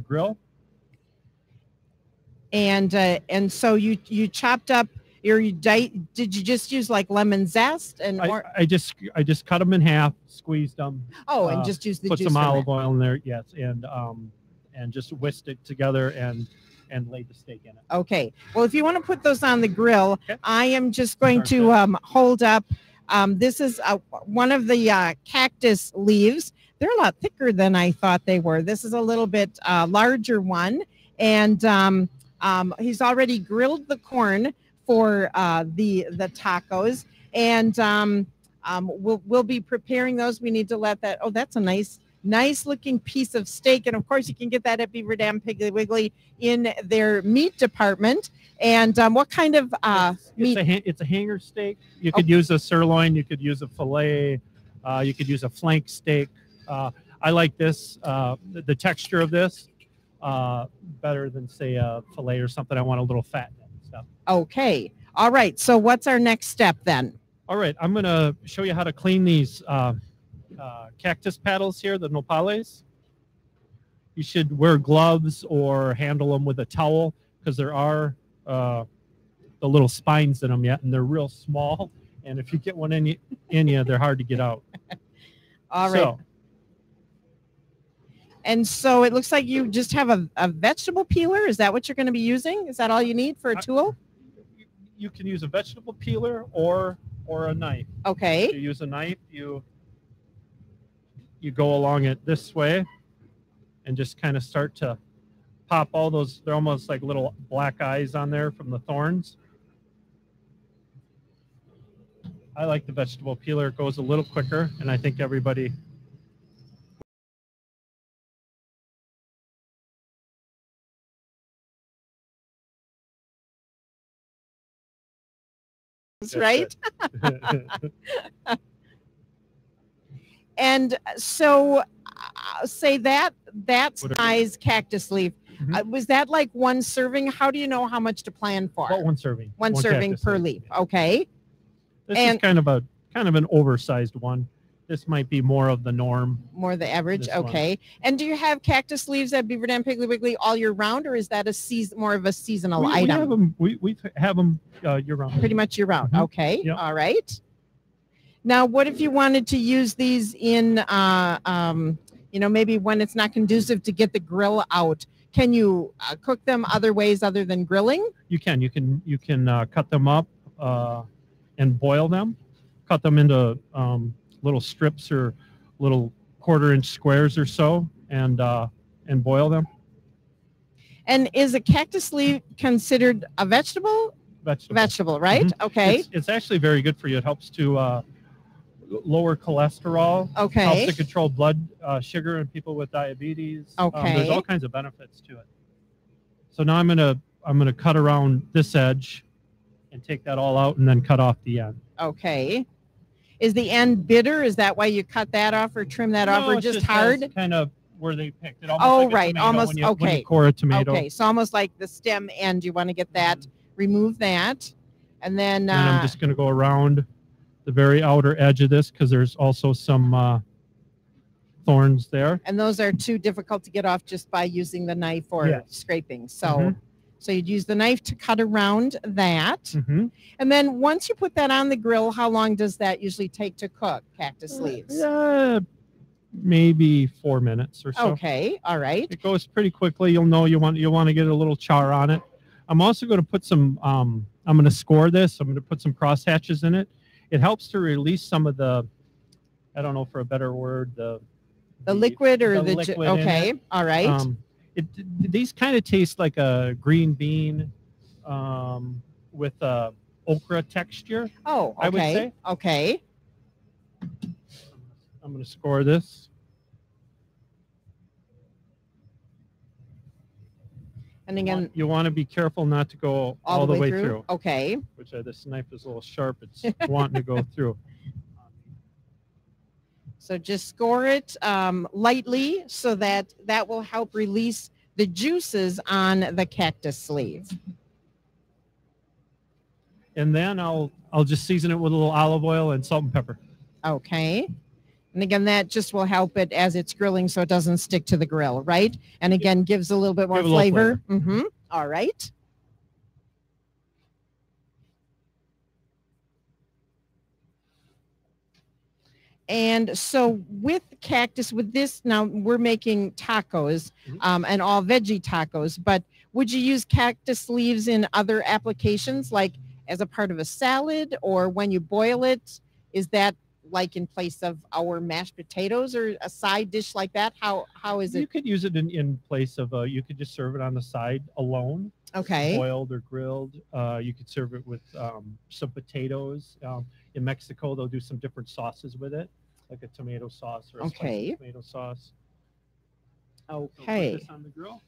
grill. And so you chopped up did you just use like lemon zest and I just cut them in half, squeezed them. Oh, and just use the put juice some from olive it. oil in there, yes, and just whisked it together and laid the steak in it. Okay. Well, if you want to put those on the grill, I am just going to hold up. This is one of the cactus leaves. They're a lot thicker than I thought they were. This is a little bit larger one, and he's already grilled the corn for the tacos, and we'll be preparing those. We need to let that. Oh, that's a nice looking piece of steak, and of course you can get that at Beaver Dam Piggly Wiggly in their meat department. And what kind of meat? It's a hanger steak. You could use a sirloin. You could use a fillet. You could use a flank steak. I like this, the texture of this, better than say a fillet or something. I want a little fat in it and stuff. Okay. All right. So what's our next step then? All right. I'm going to show you how to clean these cactus paddles here, the nopales. You should wear gloves or handle them with a towel because there are the little spines in them yet, and they're real small. And if you get one in you, they're hard to get out. All right. And so it looks like you just have a vegetable peeler. Is that what you're going to be using? Is that all you need for a tool? You can use a vegetable peeler or a knife. Okay. If you use a knife, you go along it this way and just kind of start to pop all those. They're almost like little black eyes on there from the thorns. I like the vegetable peeler. It goes a little quicker, and I think everybody. Right? And so say that size cactus leaf, was that like one serving? How do you know how much to plan for? About one serving. One serving cactus per leaf. leaf. Okay. This is kind of an oversized one. This might be more of the norm. More the average. This one. Okay. And do you have cactus leaves at Beaver Dam Piggly Wiggly all year round, or is that more of a seasonal item? We have them year round. Pretty much year round. Okay. Yep. All right. Now, what if you wanted to use these in, maybe when it's not conducive to get the grill out? Can you cook them other ways other than grilling? You can. You can cut them up and boil them. Cut them into little strips or little 1/4-inch squares or so, and boil them. And is a cactus leaf considered a vegetable? Vegetable, right? Mm-hmm. Okay. It's actually very good for you. It helps to lower cholesterol. Okay. Helps to control blood sugar in people with diabetes. Okay. There's all kinds of benefits to it. So now I'm gonna cut around this edge and take that all out and then cut off the end. Okay. Is the end bitter? Is that why you cut that off or trim that off, or it's just hard? Kind of where they picked it. Almost like a tomato almost. when you, Okay. When you core a tomato. Okay, so almost like the stem end. You want to get that, remove that, and then. And I'm just going to go around the very outer edge of this because there's also some thorns there. And those are too difficult to get off just by using the knife or scraping. So. So you'd use the knife to cut around that. And then once you put that on the grill, how long does that usually take to cook, cactus leaves? Maybe 4 minutes or so. Okay, all right. It goes pretty quickly. You'll know you want to get a little char on it. I'm also going to put some, I'm going to score this. I'm going to put some cross hatches in it. It helps to release some of the, I don't know for a better word, the liquid or the liquid okay, all right. These kind of taste like a green bean with a okra texture. Oh, okay. I would say. Okay. I'm going to score this. And again, you want to be careful not to go all the way through. Okay. Which this knife is a little sharp. It's wanting to go through. So just score it lightly so that will help release the juices on the cactus sleeve. And then I'll just season it with a little olive oil and salt and pepper. Okay. And again, that just will help it as it's grilling so it doesn't stick to the grill, right? And again, gives a little bit more flavor. All right. And so with cactus, with this, now we're making tacos and all veggie tacos, but would you use cactus leaves in other applications, like as a part of a salad or when you boil it? Is that like in place of our mashed potatoes or a side dish like that? How is it? You could use it in place of, you could just serve it on the side alone. Okay. Boiled or grilled. You could serve it with some potatoes. In Mexico, they'll do some different sauces with it, like a tomato sauce or a spicy tomato sauce. Okay. So put this on the grill.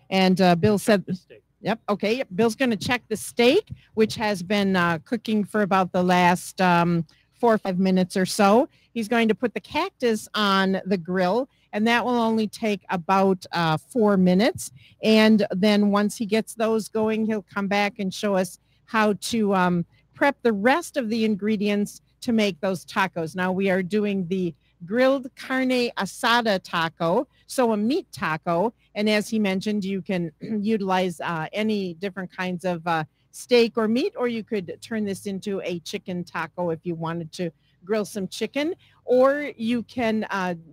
And Bill said, steak. Yep. Okay. Bill's going to check the steak, which has been cooking for about the last 4 or 5 minutes or so. He's going to put the cactus on the grill, and that will only take about 4 minutes. And then once he gets those going, he'll come back and show us how to prep the rest of the ingredients to make those tacos. Now we are doing the grilled carne asada taco, so a meat taco. And as he mentioned, you can utilize any different kinds of steak or meat, or you could turn this into a chicken taco if you wanted to grill some chicken, or you can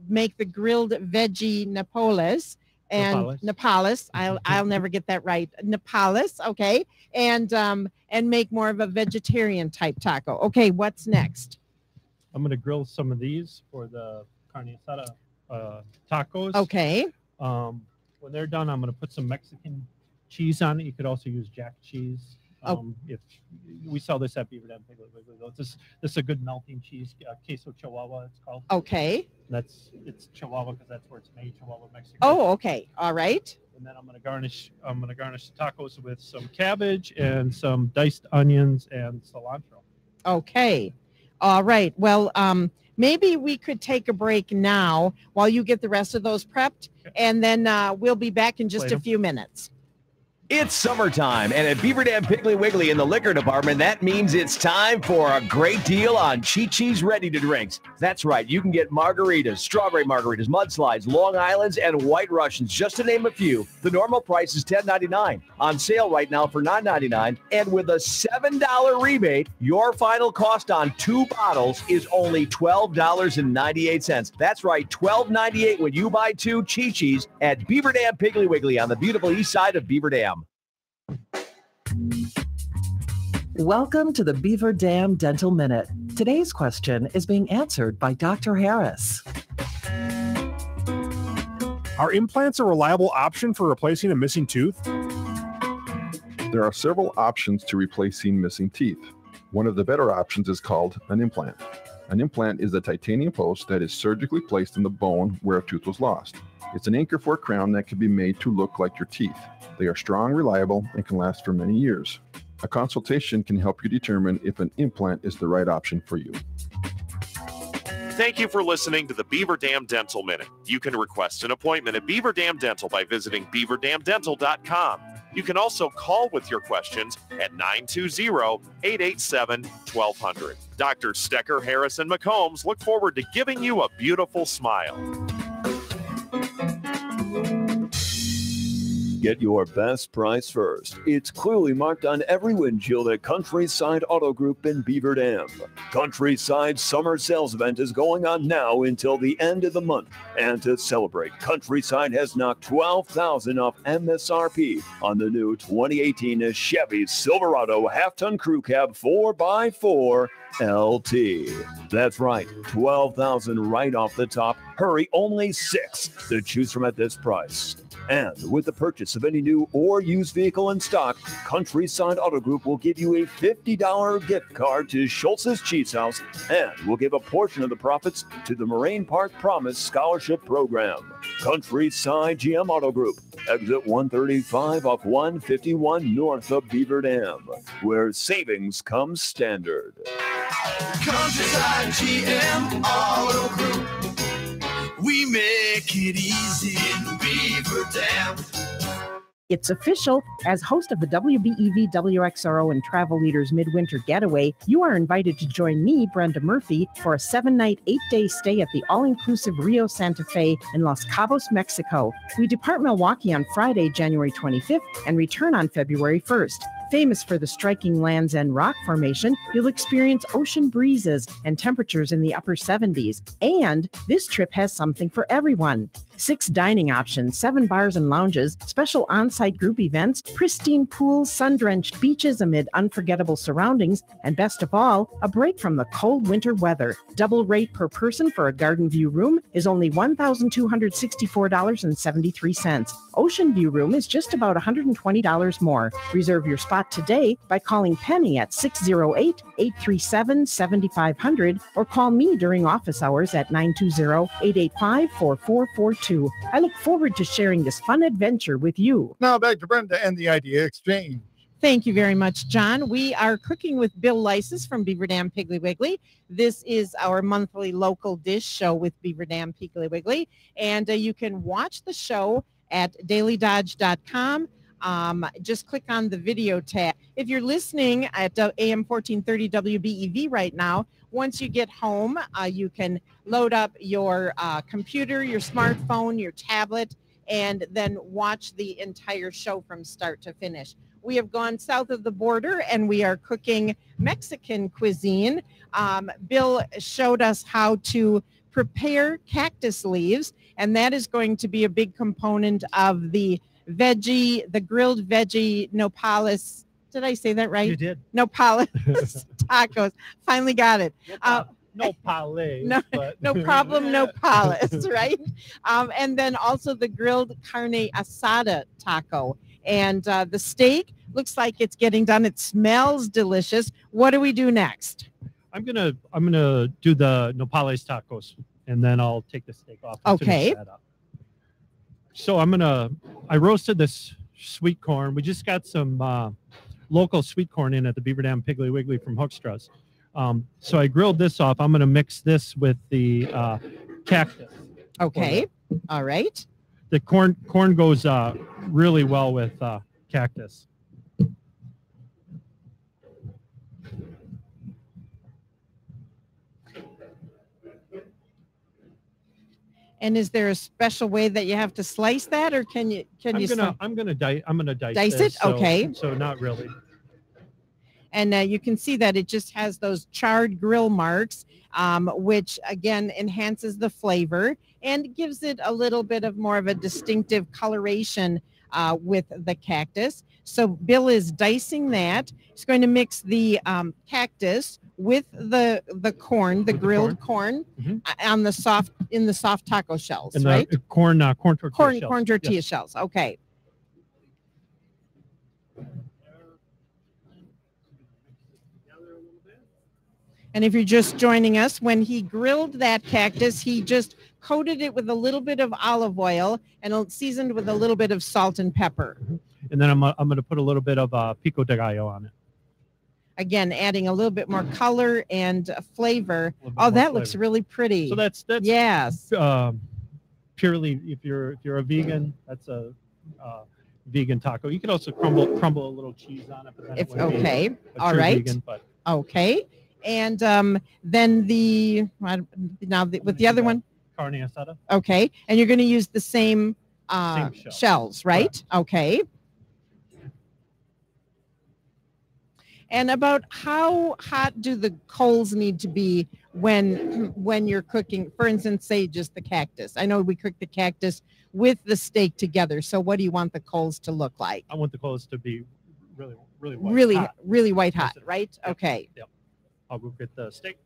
make the grilled veggie Neapolis. And Neapolis, I'll never get that right. Neapolis, okay, and make more of a vegetarian type taco. Okay, what's next? I'm going to grill some of these for the carne asada tacos. Okay. when they're done, I'm going to put some Mexican cheese on it. You could also use jack cheese. If we sell this at Beaver Dam Piggly Wiggly, though. This is a good melting cheese, queso Chihuahua, it's called. Okay. It's Chihuahua because that's where it's made, Chihuahua, Mexico. Oh, okay. All right. And then I'm going to garnish the tacos with some cabbage and some diced onions and cilantro. Okay. All right. Well, maybe we could take a break now while you get the rest of those prepped, and then we'll be back in just a few minutes. It's summertime, and at Beaver Dam Piggly Wiggly in the liquor department, that means it's time for a great deal on Chi-Chi's ready-to-drinks. That's right, you can get margaritas, strawberry margaritas, mudslides, Long Islands, and White Russians, just to name a few. The normal price is $10.99. On sale right now for $9.99, and with a $7 rebate, your final cost on 2 bottles is only $12.98. That's right, $12.98 when you buy 2 Chi-Chi's at Beaver Dam Piggly Wiggly on the beautiful east side of Beaver Dam. Welcome to the Beaver Dam Dental Minute. Today's question is being answered by Dr. Harris. Are implants a reliable option for replacing a missing tooth? There are several options to replacing missing teeth. One of the better options is called an implant. An implant is a titanium post that is surgically placed in the bone where a tooth was lost. It's an anchor for a crown that can be made to look like your teeth. They are strong, reliable, and can last for many years. A consultation can help you determine if an implant is the right option for you. Thank you for listening to the Beaver Dam Dental Minute. You can request an appointment at Beaver Dam Dental by visiting beaverdamdental.com. You can also call with your questions at 920-887-1200. Dr. Stecker, Harris, and McCombs look forward to giving you a beautiful smile. Get your best price first. It's clearly marked on every windshield at Countryside Auto Group in Beaver Dam. Countryside's summer sales event is going on now until the end of the month. And to celebrate, Countryside has knocked $12,000 off MSRP on the new 2018 Chevy Silverado half-ton crew cab 4x4 LT. That's right, $12,000 right off the top. Hurry, only 6 to choose from at this price. And with the purchase of any new or used vehicle in stock, Countryside Auto Group will give you a $50 gift card to Schultz's Cheese House and will give a portion of the profits to the Moraine Park Promise Scholarship Program. Countryside GM Auto Group, exit 135 off 151 north of Beaver Dam, where savings come standard. Countryside GM Auto Group. We make it easy in Beaver Dam. It's official. As host of the WBEV WXRO and Travel Leaders Midwinter Getaway, you are invited to join me, Brenda Murphy, for a 7-night, 8-day stay at the all-inclusive Rio Santa Fe in Los Cabos, Mexico. We depart Milwaukee on Friday, January 25th, and return on February 1st. Famous for the striking Land's End rock formation, you'll experience ocean breezes and temperatures in the upper 70s. And this trip has something for everyone. 6 dining options, 7 bars and lounges, special on-site group events, pristine pools, sun-drenched beaches amid unforgettable surroundings, and best of all, a break from the cold winter weather. Double rate per person for a garden view room is only $1,264.73. Ocean view room is just about $120 more. Reserve your spot today by calling Penny at 608-837-7500 or call me during office hours at 920-885-4442. I look forward to sharing this fun adventure with you. Now back to Brenda and the Idea Exchange. Thank you very much, John. We are cooking with Bill Lysis from Beaver Dam Piggly Wiggly. This is our monthly local dish show with Beaver Dam Piggly Wiggly. And you can watch the show at dailydodge.com. Just click on the video tab. If you're listening at AM 1430 WBEV right now, once you get home, you can load up your computer, your smartphone, your tablet, and then watch the entire show from start to finish. We have gone south of the border and we are cooking Mexican cuisine. Bill showed us how to prepare cactus leaves, and that is going to be a big component of the grilled veggie nopales. Did I say that right? You did. Nopales tacos. Finally got it. nopales. No, but no problem, no palace, right? And then also the grilled carne asada taco. And the steak looks like it's getting done. It smells delicious. What do we do next? I'm gonna do the nopales tacos, and then I'll take the steak off. And Okay. finish that up. So I roasted this sweet corn. We just got some local sweet corn in at the Beaver Dam Piggly Wiggly from Hoekstra's. So I grilled this off. I'm gonna mix this with the cactus. Okay. All right. The corn goes really well with cactus. And is there a special way that you have to slice that, or can you? I'm gonna dice Dice this, it? so- Okay. So not really. And you can see that it just has those charred grill marks, which again enhances the flavor and gives it a little bit of more of a distinctive coloration with the cactus. So Bill is dicing that. He's going to mix the cactus with the corn, the grilled corn, on the soft taco shells, And right? the corn tortilla shells. Corn tortilla Yes. shells. Okay. And if you're just joining us, when he grilled that cactus, he just coated it with a little bit of olive oil and seasoned with a little bit of salt and pepper. And then I'm going to put a little bit of pico de gallo on it. Again, adding a little bit more color and flavor. Oh, more that looks flavor. really pretty. So that's yes. Purely if you're a vegan, that's a vegan taco. You could also crumble a little cheese on it. But then it If wouldn't be okay, a all true right. vegan, but Okay, and then with the other one. carne asada. Okay, and you're going to use the same, Same shells, right? Okay. And about how hot do the coals need to be when you're cooking? For instance, say just the cactus. I know we cook the cactus with the steak together. So what do you want the coals to look like? I want the coals to be really white. Really, hot. really white hot, right? Okay. Yep. I'll go get the steak.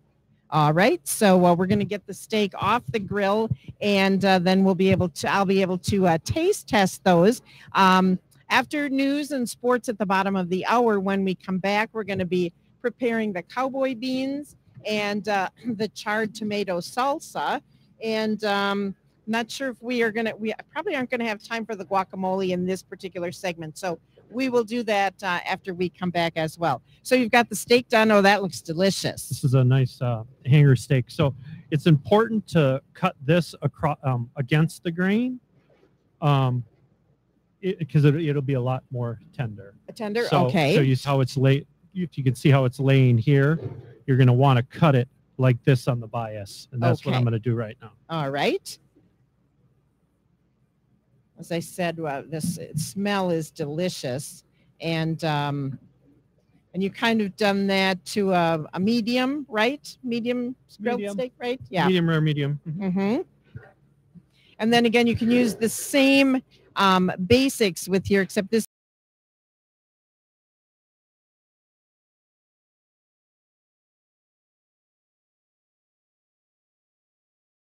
All right, so we're going to get the steak off the grill, and then I'll be able to taste test those. After news and sports at the bottom of the hour, when we come back, we're going to be preparing the cowboy beans and the charred tomato salsa. And not sure if we probably aren't going to have time for the guacamole in this particular segment. So we will do that after we come back as well. So you've got the steak done. Oh, that looks delicious. This is a nice hanger steak. So it's important to cut this across against the grain, because it'll be a lot more tender. Tender, So, okay. So you see how it's laid. If you can see how it's laying here, you're going to want to cut it like this on the bias, and that's what Okay. I'm going to do right now. All right. As I said, this smell is delicious, and you kind of done that to a medium, right? Medium grilled Medium. steak, right? Yeah. Medium rare, medium. Mm-hmm. And then again, you can use the same basics with your, except this.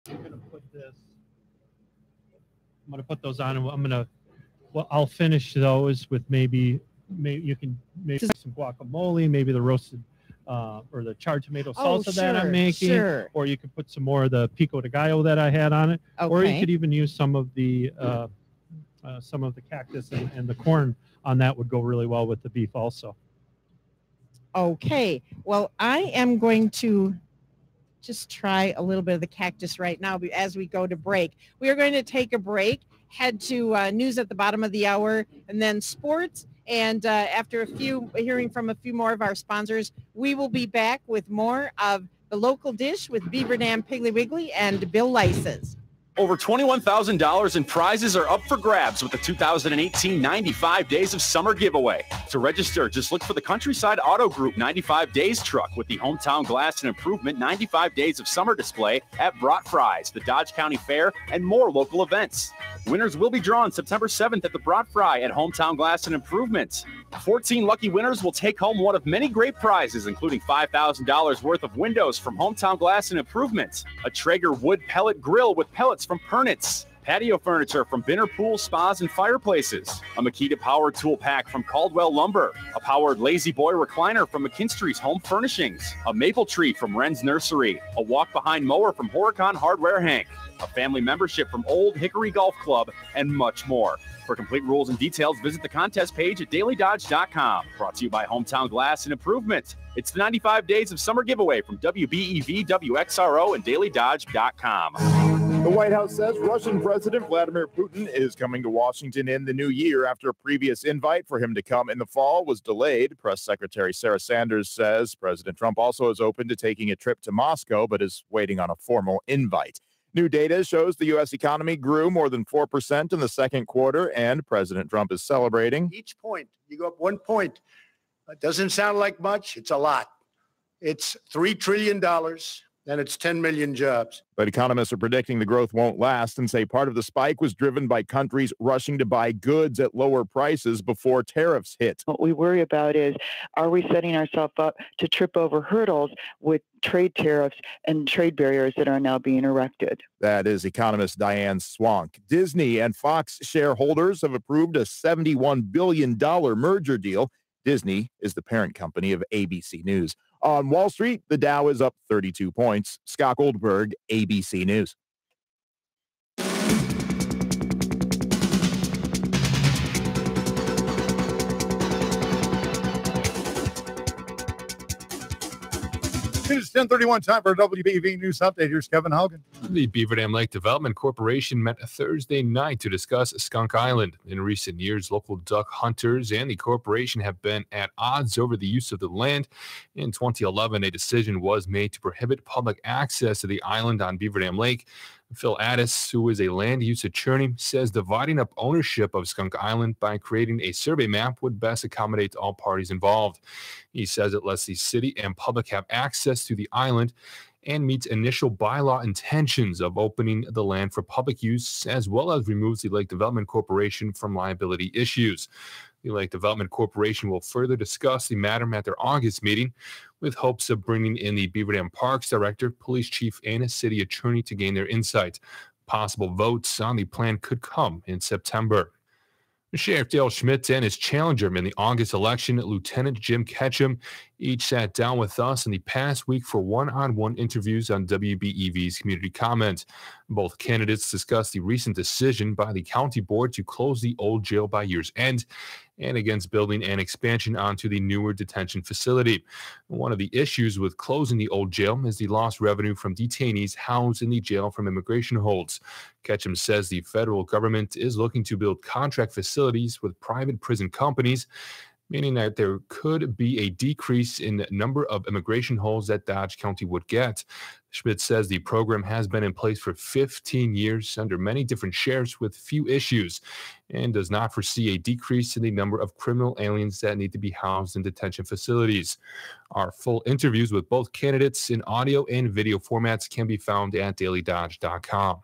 I'm going to put this. I'm going to put those on, and I'll finish those with maybe you can some guacamole, maybe the roasted or the charred tomato salsa that I'm making, or you could put some more of the pico de gallo that I had on it, or you Okay. could even use some of the cactus and the corn on that would go really well with the beef also. Okay. Well, I am going to just try a little bit of the cactus right now as we go to break. We are going to take a break, head to news at the bottom of the hour, and then sports. And after hearing from a few more of our sponsors, we will be back with more of the local dish with Beaver Dam Piggly Wiggly and Bill Lices. Over $21,000 in prizes are up for grabs with the 2018 95 Days of Summer giveaway. To register, just look for the Countryside Auto Group 95 Days truck with the Hometown Glass and Improvement 95 Days of Summer display at Brought Fries, the Dodge County Fair, and more local events. Winners will be drawn September 7th at the Brat Fry at Hometown Glass and Improvements. 14 lucky winners will take home one of many great prizes, including $5,000 worth of windows from Hometown Glass and Improvements, a Traeger wood pellet grill with pellets from Pernitz, patio furniture from Binner Pool Spas and Fireplaces, a Makita Power Tool Pack from Caldwell Lumber, a powered Lazy Boy recliner from McKinstry's Home Furnishings, a maple tree from Wren's Nursery, a walk-behind mower from Horicon Hardware Hank, a family membership from Old Hickory Golf Club, and much more. For complete rules and details, visit the contest page at dailydodge.com. Brought to you by Hometown Glass and Improvement. It's the 95 Days of Summer giveaway from WBEV, WXRO, and dailydodge.com. The White House says Russian President Vladimir Putin is coming to Washington in the new year after a previous invite for him to come in the fall was delayed. Press Secretary Sarah Sanders says President Trump also is open to taking a trip to Moscow, but is waiting on a formal invite. New data shows the U.S. economy grew more than 4% in the second quarter, and President Trump is celebrating. Each point, you go up 1 point. It doesn't sound like much. It's a lot. It's $3 trillion. And it's 10 million jobs. But economists are predicting the growth won't last and say part of the spike was driven by countries rushing to buy goods at lower prices before tariffs hit. What we worry about is, are we setting ourselves up to trip over hurdles with trade tariffs and trade barriers that are now being erected? That is economist Diane Swank. Disney and Fox shareholders have approved a $71 billion merger deal. Disney is the parent company of ABC News. On Wall Street, the Dow is up 32 points. Scott Goldberg, ABC News. It's 10:31, time for a WBEV News Update. Here's Kevin Haugen. The Beaver Dam Lake Development Corporation met Thursday night to discuss Skunk Island. In recent years, local duck hunters and the corporation have been at odds over the use of the land. In 2011, a decision was made to prohibit public access to the island on Beaver Dam Lake. Phil Addis, who is a land use attorney, says dividing up ownership of Skunk Island by creating a survey map would best accommodate all parties involved. He says it lets the city and public have access to the island and meets initial bylaw intentions of opening the land for public use, as well as removes the Lake Development Corporation from liability issues. The Lake Development Corporation will further discuss the matter at their August meeting, with hopes of bringing in the Beaver Dam Parks Director, Police Chief, and a City Attorney to gain their insight. Possible votes on the plan could come in September. Sheriff Dale Schmidt and his challenger in the August election, Lieutenant Jim Ketchum, each sat down with us in the past week for one-on-one interviews on WBEV's Community Comment. Both candidates discussed the recent decision by the county board to close the old jail by year's end and against building an expansion onto the newer detention facility. One of the issues with closing the old jail is the lost revenue from detainees housed in the jail from immigration holds. Ketchum says the federal government is looking to build contract facilities with private prison companies, meaning that there could be a decrease in the number of immigration holds that Dodge County would get. Schmidt says the program has been in place for 15 years under many different sheriffs with few issues and does not foresee a decrease in the number of criminal aliens that need to be housed in detention facilities. Our full interviews with both candidates in audio and video formats can be found at dailydodge.com.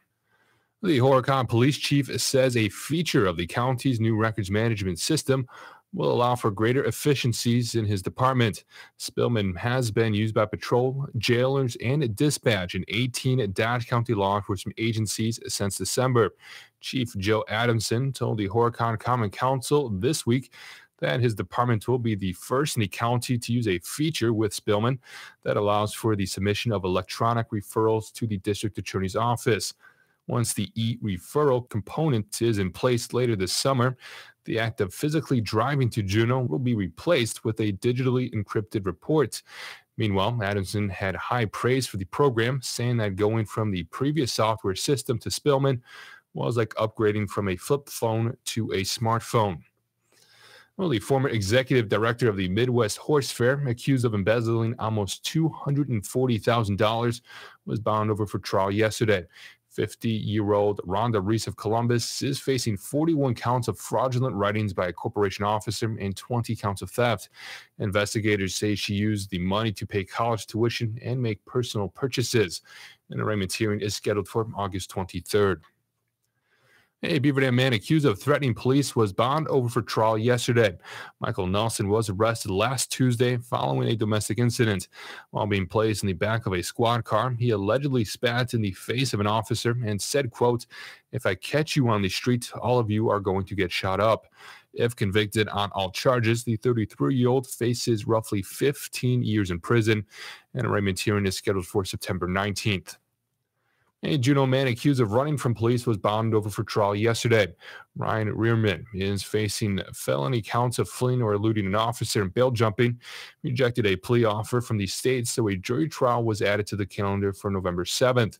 The Horicon Police Chief says a feature of the county's new records management system will allow for greater efficiencies in his department. Spillman has been used by patrol, jailers, and dispatch in 18 Dodge County law enforcement agencies since December. Chief Joe Adamson told the Horicon Common Council this week that his department will be the first in the county to use a feature with Spillman that allows for the submission of electronic referrals to the district attorney's office. Once the e-referral component is in place later this summer, the act of physically driving to Juneau will be replaced with a digitally encrypted report. Meanwhile, Adamson had high praise for the program, saying that going from the previous software system to Spillman was like upgrading from a flip phone to a smartphone. Well, the former executive director of the Midwest Horse Fair, accused of embezzling almost $240,000, was bound over for trial yesterday. 50-year-old Rhonda Reese of Columbus is facing 41 counts of fraudulent writings by a corporation officer and 20 counts of theft. Investigators say she used the money to pay college tuition and make personal purchases. An arraignment hearing is scheduled for August 23rd. A Beaver Dam man accused of threatening police was bound over for trial yesterday. Michael Nelson was arrested last Tuesday following a domestic incident. While being placed in the back of a squad car, he allegedly spat in the face of an officer and said, quote, "If I catch you on the street, all of you are going to get shot up." If convicted on all charges, the 33-year-old faces roughly 15 years in prison, and a arraignment hearing is scheduled for September 19th. A Juneau man accused of running from police was bound over for trial yesterday. Ryan Rearman is facing felony counts of fleeing or eluding an officer and bail jumping. He rejected a plea offer from the state, so a jury trial was added to the calendar for November 7th.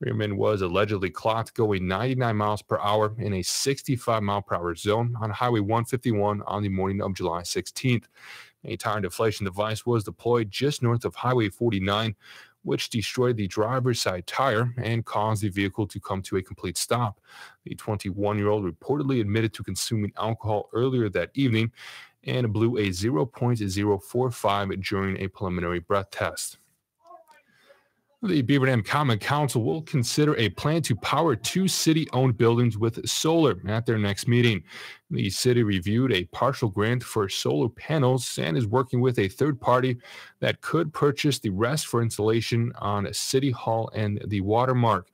Rearman was allegedly clocked going 99 miles per hour in a 65-mile-per-hour zone on Highway 151 on the morning of July 16th. A tire deflation device was deployed just north of Highway 49, which destroyed the driver's side tire and caused the vehicle to come to a complete stop. The 21-year-old reportedly admitted to consuming alcohol earlier that evening and blew a 0.045 during a preliminary breath test. The Beaver Dam Common Council will consider a plan to power 2 city-owned buildings with solar at their next meeting. The city reviewed a partial grant for solar panels and is working with a third party that could purchase the rest for installation on City Hall and the Watermark.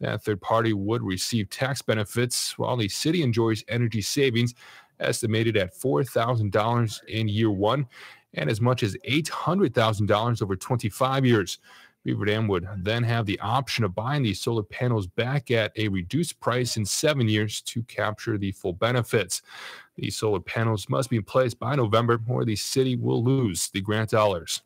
That third party would receive tax benefits while the city enjoys energy savings estimated at $4,000 in year one and as much as $800,000 over 25 years. Beaver Dam would then have the option of buying these solar panels back at a reduced price in 7 years to capture the full benefits. These solar panels must be in place by November or the city will lose the grant dollars.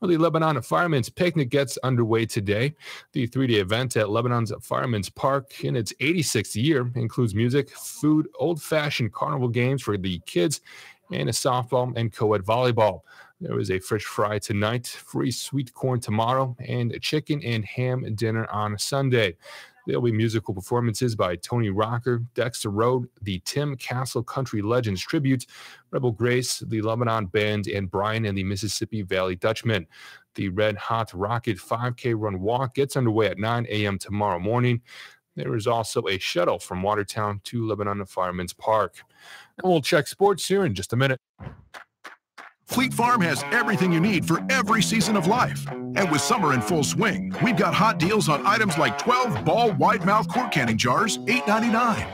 Well, the Lebanon Firemen's Picnic gets underway today. The 3-day event at Lebanon's Firemen's Park in its 86th year includes music, food, old-fashioned carnival games for the kids, and a softball and co-ed volleyball. There is a fish fry tonight, free sweet corn tomorrow, and a chicken and ham dinner on Sunday. There'll be musical performances by Tony Rocker, Dexter Road, the Tim Castle Country Legends Tribute, Rebel Grace, the Lebanon Band, and Brian and the Mississippi Valley Dutchman. The Red Hot Rocket 5K Run Walk gets underway at 9 a.m. tomorrow morning. There is also a shuttle from Watertown to Lebanon Firemen's Park. And we'll check sports here in just a minute. Fleet Farm has everything you need for every season of life. And with summer in full swing, we've got hot deals on items like 12 Ball wide mouth quart canning jars, $8.99.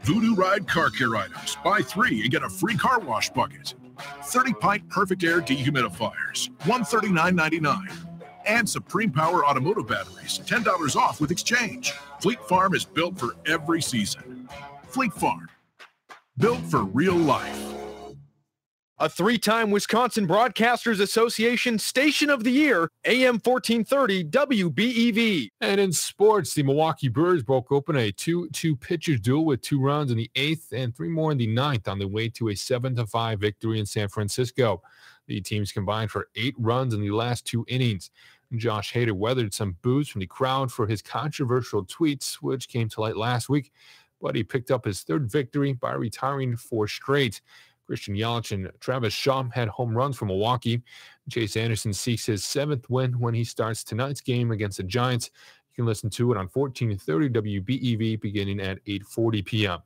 Voodoo Ride car care items, buy 3 and get a free car wash bucket. 30-pint Perfect Air dehumidifiers, $139.99. And Supreme Power automotive batteries, $10 off with exchange. Fleet Farm is built for every season. Fleet Farm, built for real life. A 3-time Wisconsin Broadcasters Association Station of the Year, AM 1430 WBEV. And in sports, the Milwaukee Brewers broke open a 2-2 pitchers duel with 2 runs in the 8th and 3 more in the 9th on the way to a 7-5 victory in San Francisco. The teams combined for 8 runs in the last 2 innings. Josh Hader weathered some boos from the crowd for his controversial tweets, which came to light last week, but he picked up his 3rd victory by retiring 4 straight. Christian Yelich and Travis Shaw had home runs for Milwaukee. Chase Anderson seeks his 7th win when he starts tonight's game against the Giants. You can listen to it on 1430 WBEV beginning at 8:40 p.m.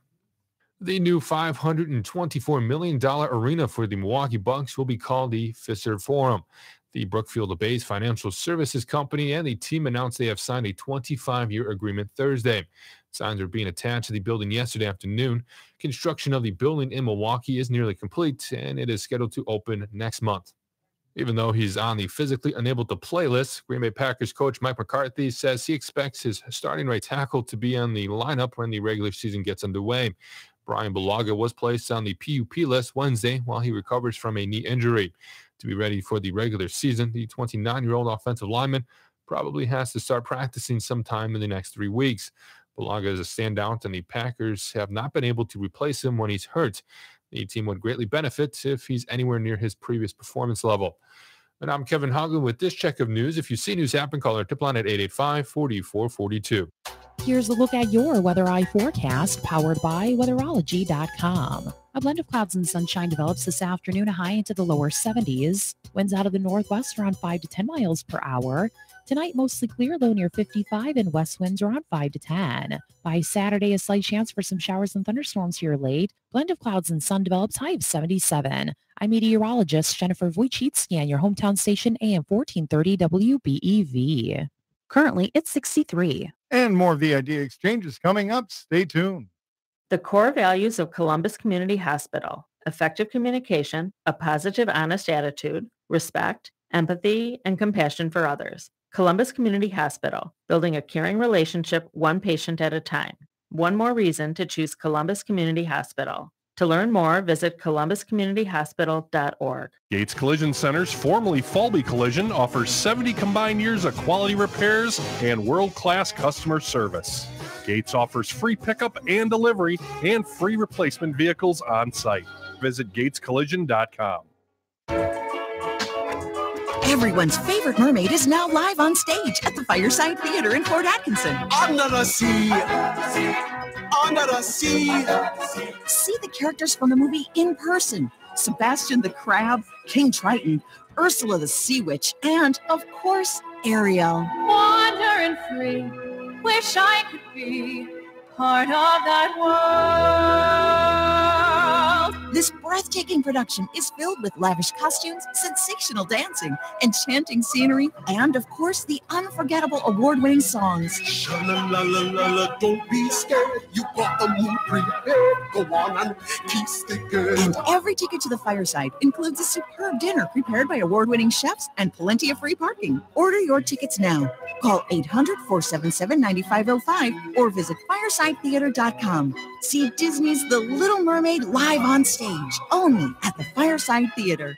The new $524 million arena for the Milwaukee Bucks will be called the Fiserv Forum. The Brookfield-based financial services company and the team announced they have signed a 25-year agreement Thursday. Signs are being attached to the building yesterday afternoon. Construction of the building in Milwaukee is nearly complete, and it is scheduled to open next month. Even though he's on the physically unable to play list, Green Bay Packers coach Mike McCarthy says he expects his starting right tackle to be on the lineup when the regular season gets underway. Brian Bulaga was placed on the PUP list Wednesday while he recovers from a knee injury. To be ready for the regular season, the 29-year-old offensive lineman probably has to start practicing sometime in the next 3 weeks. Bulaga is a standout, and the Packers have not been able to replace him when he's hurt. The team would greatly benefit if he's anywhere near his previous performance level. And I'm Kevin Haugland with this check of news. If you see news happen, call our tip line at 885-4442. Here's a look at your Weather Eye forecast, powered by weatherology.com. A blend of clouds and sunshine develops this afternoon, a high into the lower 70s. Winds out of the northwest around 5 to 10 miles per hour. Tonight, mostly clear, low near 55, and west winds around 5 to 10. By Saturday, a slight chance for some showers and thunderstorms here late. Blend of clouds and sun develops, high of 77. I'm meteorologist Jennifer Wojcicki on your hometown station, AM 1430 WBEV. Currently, it's 63. And more of the Idea Exchange is coming up. Stay tuned. The core values of Columbus Community Hospital: effective communication, a positive, honest attitude, respect, empathy, and compassion for others. Columbus Community Hospital, building a caring relationship one patient at a time. One more reason to choose Columbus Community Hospital. To learn more, visit columbuscommunityhospital.org. Gates Collision Centers, formerly Falby Collision, offers 70 combined years of quality repairs and world-class customer service. Gates offers free pickup and delivery and free replacement vehicles on site. Visit gatescollision.com. Everyone's favorite mermaid is now live on stage at the Fireside Theater in Fort Atkinson. Under the sea, under the sea. See the characters from the movie in person. Sebastian the Crab, King Triton, Ursula the Sea Witch, and, of course, Ariel. Wandering free, wish I could be part of that world. This breathtaking production is filled with lavish costumes, sensational dancing, enchanting scenery, and, of course, the unforgettable award-winning songs. Sha-la-la-la-la-la, don't be scared. You got the mood prepared. Go on and keep sticking. And every ticket to the Fireside includes a superb dinner prepared by award-winning chefs and plenty of free parking. Order your tickets now. Call 800-477-9505 or visit firesidetheater.com. See Disney's The Little Mermaid live on stage, only at the Fireside Theater.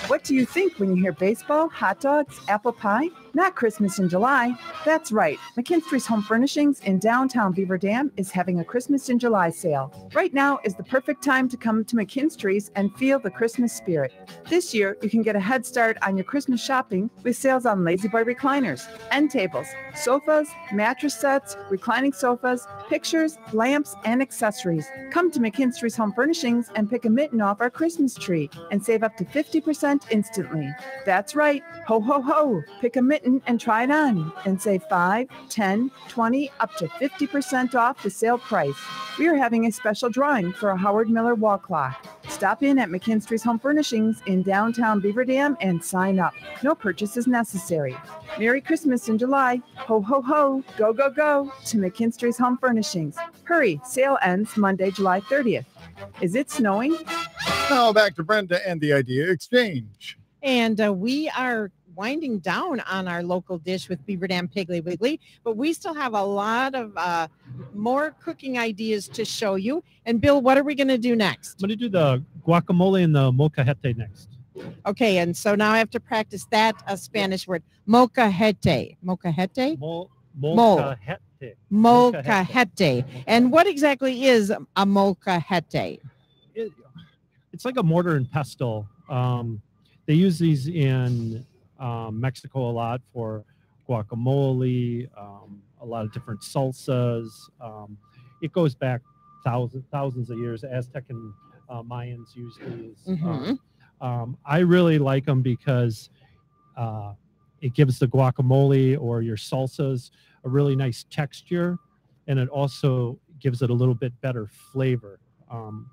What do you think when you hear baseball, hot dogs, apple pie? Not Christmas in July. That's right. McKinstry's Home Furnishings in downtown Beaver Dam is having a Christmas in July sale. Right now is the perfect time to come to McKinstry's and feel the Christmas spirit. This year, you can get a head start on your Christmas shopping with sales on Lazy Boy recliners, end tables, sofas, mattress sets, reclining sofas, pictures, lamps, and accessories. Come to McKinstry's Home Furnishings and pick a mitten off our Christmas tree and save up to 50% instantly. That's right. Ho, ho, ho. Pick a mitten and try it on and save 5, 10, 20, up to 50% off the sale price. We are having a special drawing for a Howard Miller wall clock. Stop in at McKinstry's Home Furnishings in downtown Beaver Dam and sign up. No purchase is necessary. Merry Christmas in July. Ho, ho, ho. Go, go, go to McKinstry's Home Furnishings. Hurry, sale ends Monday, July 30th. Is it snowing? Now back to Brenda and the Idea Exchange. And we are winding down on our local dish with Beaver Dam Piggly Wiggly, but we still have a lot of more cooking ideas to show you. And Bill, what are we going to do next? I'm going to do the guacamole and the molcajete next. Okay, and so now I have to practice that Spanish word, molcajete. Molcajete? Molcajete. Molcajete. And what exactly is a molcajete? It's like a mortar and pestle. They use these in Mexico a lot for guacamole, a lot of different salsas. It goes back thousands of years. Aztec and Mayans used these. I really like them because it gives the guacamole or your salsas a really nice texture, and it also gives it a little bit better flavor.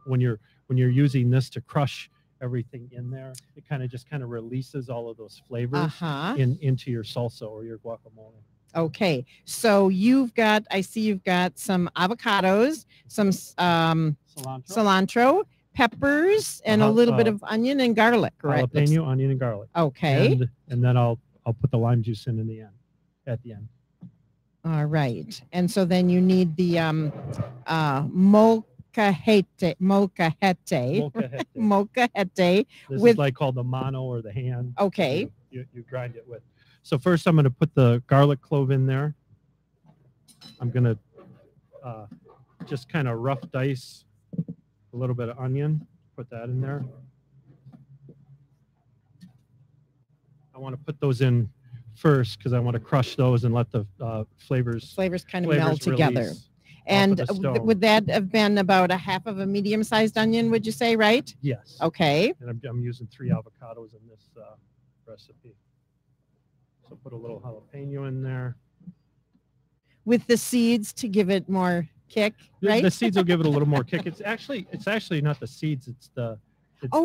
When you're using this to crush everything in there, it kind of releases all of those flavors into your salsa or your guacamole. Okay, so I see you've got some avocados, some cilantro, peppers, and a little bit of onion and garlic, right? Jalapeno, onion, and garlic. Okay. And then I'll put the lime juice in the end, at the end. All right. And so then you need the molcajete. This is like called the mano or the hand. Okay. You grind it with. So first I'm going to put the garlic clove in there. I'm going to just kind of rough dice a little bit of onion, put that in there. I want to put those in first because I want to crush those and let the flavors kind of meld together. And would that have been about a half of a medium-sized onion, would you say, right? Yes. Okay. And I'm using 3 avocados in this recipe. So put a little jalapeno in there. With the seeds to give it more kick, right? The seeds will give it a little more kick. It's actually not the seeds. It's the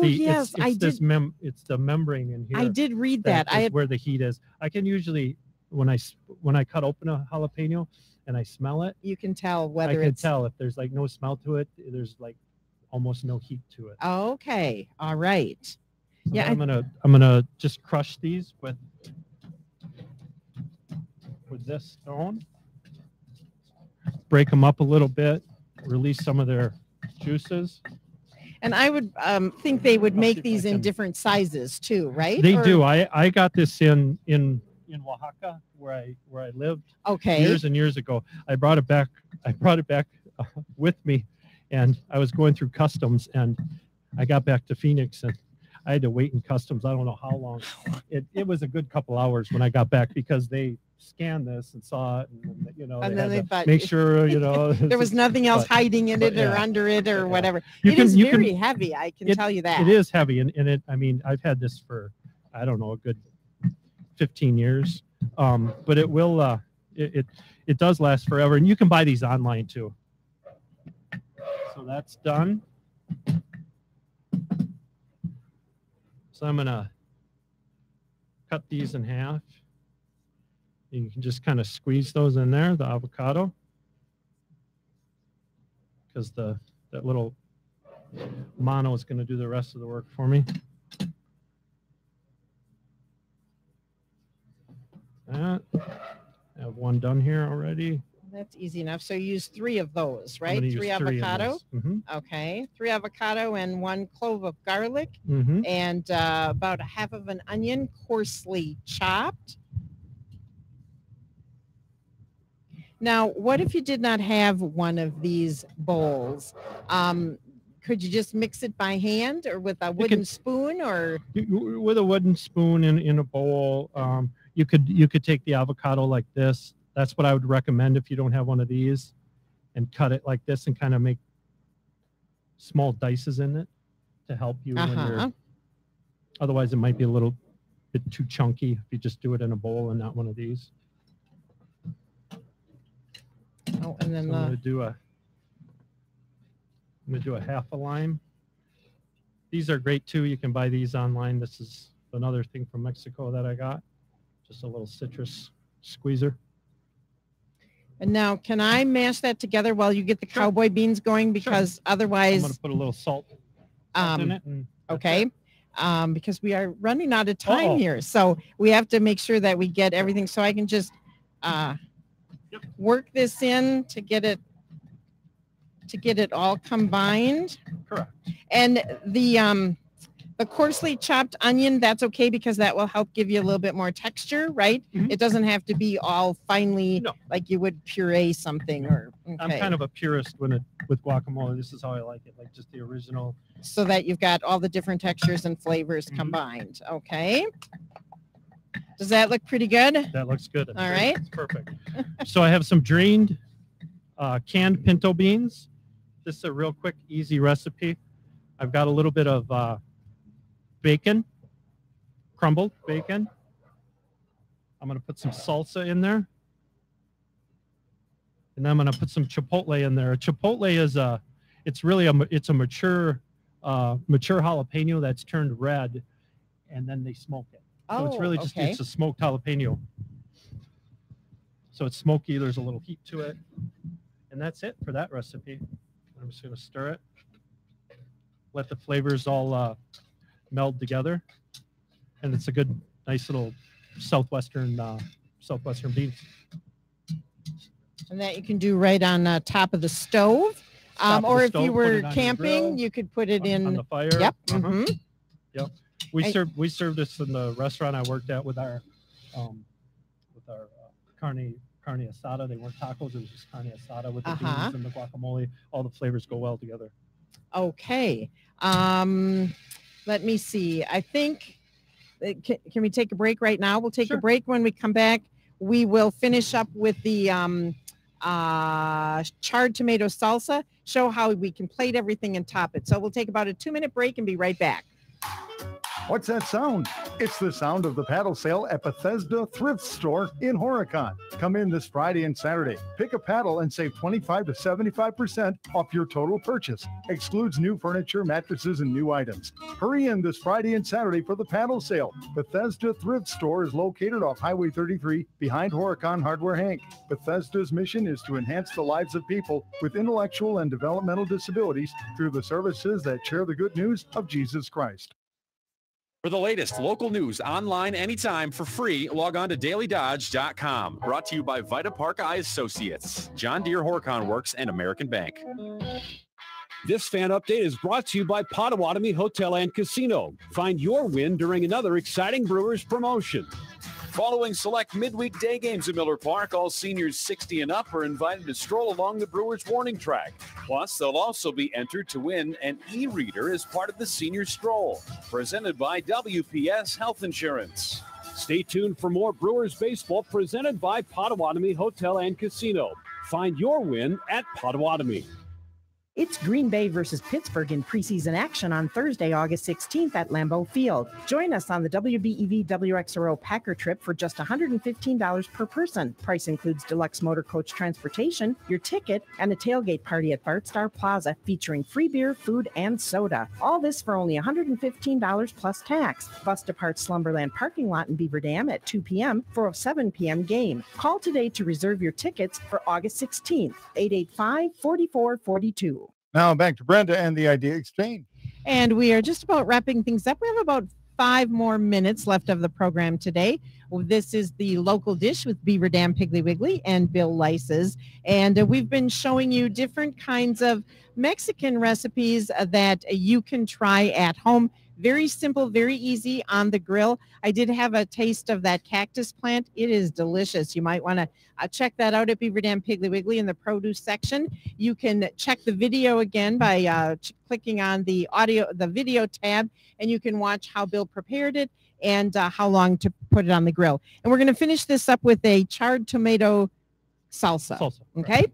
yes, I did. It's the membrane in here. I did read that. Where the heat is. I can usually when I cut open a jalapeno and I smell it, you can tell whether I can tell if there's like no smell to it. There's like almost no heat to it. Okay, all right. So yeah, I'm gonna just crush these with this stone. Break them up a little bit, release some of their juices. And I would think they would make these in different sizes too, right? They do. I got this in Oaxaca where I lived years and years ago. I brought it back with me, and I was going through customs, and I got back to Phoenix, and I had to wait in customs. I don't know how long. It was a good couple hours when I got back because they scanned this and saw it, and then they thought, make sure there was nothing else hiding in it or under it or whatever. It is very heavy. I can tell you that it is heavy, and it. I mean, I've had this for I don't know a good 15 years, but it will. It does last forever, and you can buy these online too. So that's done. So I'm gonna cut these in half. You can just kind of squeeze those in there, the avocado, because that little mono is going to do the rest of the work for me. That. I have one done here already. That's easy enough. So you use 3 of those, right? 3 avocado. avocado. Okay. 3 avocado and 1 clove of garlic and about a half of an onion coarsely chopped. Now, what if you did not have one of these bowls? Could you just mix it by hand or with a wooden spoon, or with a wooden spoon in a bowl? You could take the avocado like this. That's what I would recommend if you don't have one of these, and cut it like this and kind of make small dices in it to help you when you're. Otherwise, it might be a little bit too chunky if you just do it in a bowl and not one of these. Oh, and then so I'm gonna do a half a lime. These are great too. You can buy these online. This is another thing from Mexico that I got. Just a little citrus squeezer. And now, can I mash that together while you get the cowboy beans going? Because otherwise, I'm gonna put a little salt in it. Okay. Because we are running out of time here, so we have to make sure that we get everything. So I can just work this in to get it all combined. Correct. And the coarsely chopped onion, that's okay because that will help give you a little bit more texture, right? It doesn't have to be all finely like you would puree something. Or I'm kind of a purist with guacamole. This is how I like it, like just the original. So that you've got all the different textures and flavors combined. Okay. Does that look pretty good? That looks good. All right. It's perfect. So I have some drained canned pinto beans. This is a real quick, easy recipe. I've got a little bit of bacon, crumbled bacon. I'm going to put some salsa in there. And then I'm going to put some chipotle in there. Chipotle is it's a mature jalapeno that's turned red, and then they smoke it. So it's really just it's a smoked jalapeno. So it's smoky. There's a little heat to it, and that's it for that recipe. I'm just going to stir it. Let the flavors all meld together, and it's a good, nice little southwestern beans. And that you can do right on top of the stove, or if you were camping, you could put it in on the fire. Yep. Yep. We served this in the restaurant I worked at with our carne asada. They weren't tacos; it was just carne asada with the beans and the guacamole. All the flavors go well together. Okay. Let me see. I think can we take a break right now? We'll take a break. When we come back, we will finish up with the charred tomato salsa. Show how we can plate everything and top it. So we'll take about a 2-minute break and be right back. What's that sound? It's the sound of the paddle sale at Bethesda Thrift Store in Horicon. Come in this Friday and Saturday. Pick a paddle and save 25 to 75% off your total purchase. Excludes new furniture, mattresses, and new items. Hurry in this Friday and Saturday for the paddle sale. Bethesda Thrift Store is located off Highway 33 behind Horicon Hardware Hank. Bethesda's mission is to enhance the lives of people with intellectual and developmental disabilities through the services that share the good news of Jesus Christ. For the latest local news online anytime for free, log on to dailydodge.com. Brought to you by Vita Park Eye Associates, John Deere Horicon Works, and American Bank. This fan update is brought to you by Potawatomi Hotel and Casino. Find your win during another exciting Brewers promotion. Following select midweek day games at Miller Park, all seniors 60 and up are invited to stroll along the Brewers warning track. Plus, they'll also be entered to win an e-reader as part of the senior stroll, presented by WPS Health Insurance. Stay tuned for more Brewers baseball presented by Potawatomi Hotel and Casino. Find your win at Potawatomi. It's Green Bay versus Pittsburgh in preseason action on Thursday, August 16th at Lambeau Field. Join us on the WBEV WXRO Packer trip for just $115 per person. Price includes deluxe motor coach transportation, your ticket, and a tailgate party at Bart Star Plaza featuring free beer, food, and soda. All this for only $115 plus tax. Bus departs Slumberland parking lot in Beaver Dam at 2 p.m. for a 7 p.m. game. Call today to reserve your tickets for August 16th, 885-4442. Now back to Brenda and the Idea Exchange. And we are just about wrapping things up. We have about 5 more minutes left of the program today. This is the local dish with Beaver Dam Piggly Wiggly and Bill Lices. And we've been showing you different kinds of Mexican recipes that you can try at home. Very simple, very easy on the grill. I did have a taste of that cactus plant. It is delicious. You might want to check that out at Beaver Dam Piggly Wiggly in the produce section. You can check the video again by clicking on the video tab, and you can watch how Bill prepared it and how long to put it on the grill. And we're going to finish this up with a charred tomato salsa. Okay? Right.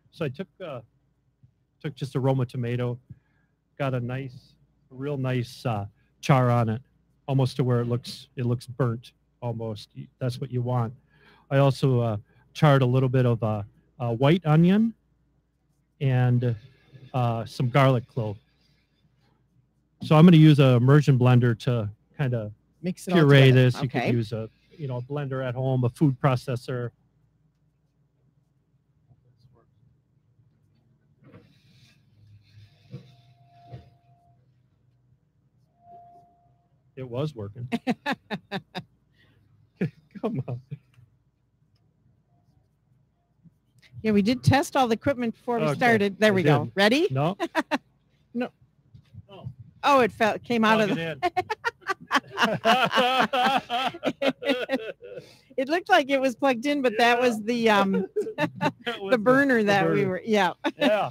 So I took just a Roma tomato, got a real nice char on it, almost to where it looks burnt almost. That's what you want. I also charred a little bit of white onion and some garlic clove. So I'm going to use a immersion blender to kind of mix it puree this. Okay. You could use a blender at home, a food processor. It was working. Come on. Yeah, we did test all the equipment before we started. There we go. Ready? No. No. Oh, it came out of the... It looked like it was plugged in, but that was the the burner that we were. Yeah. Yeah.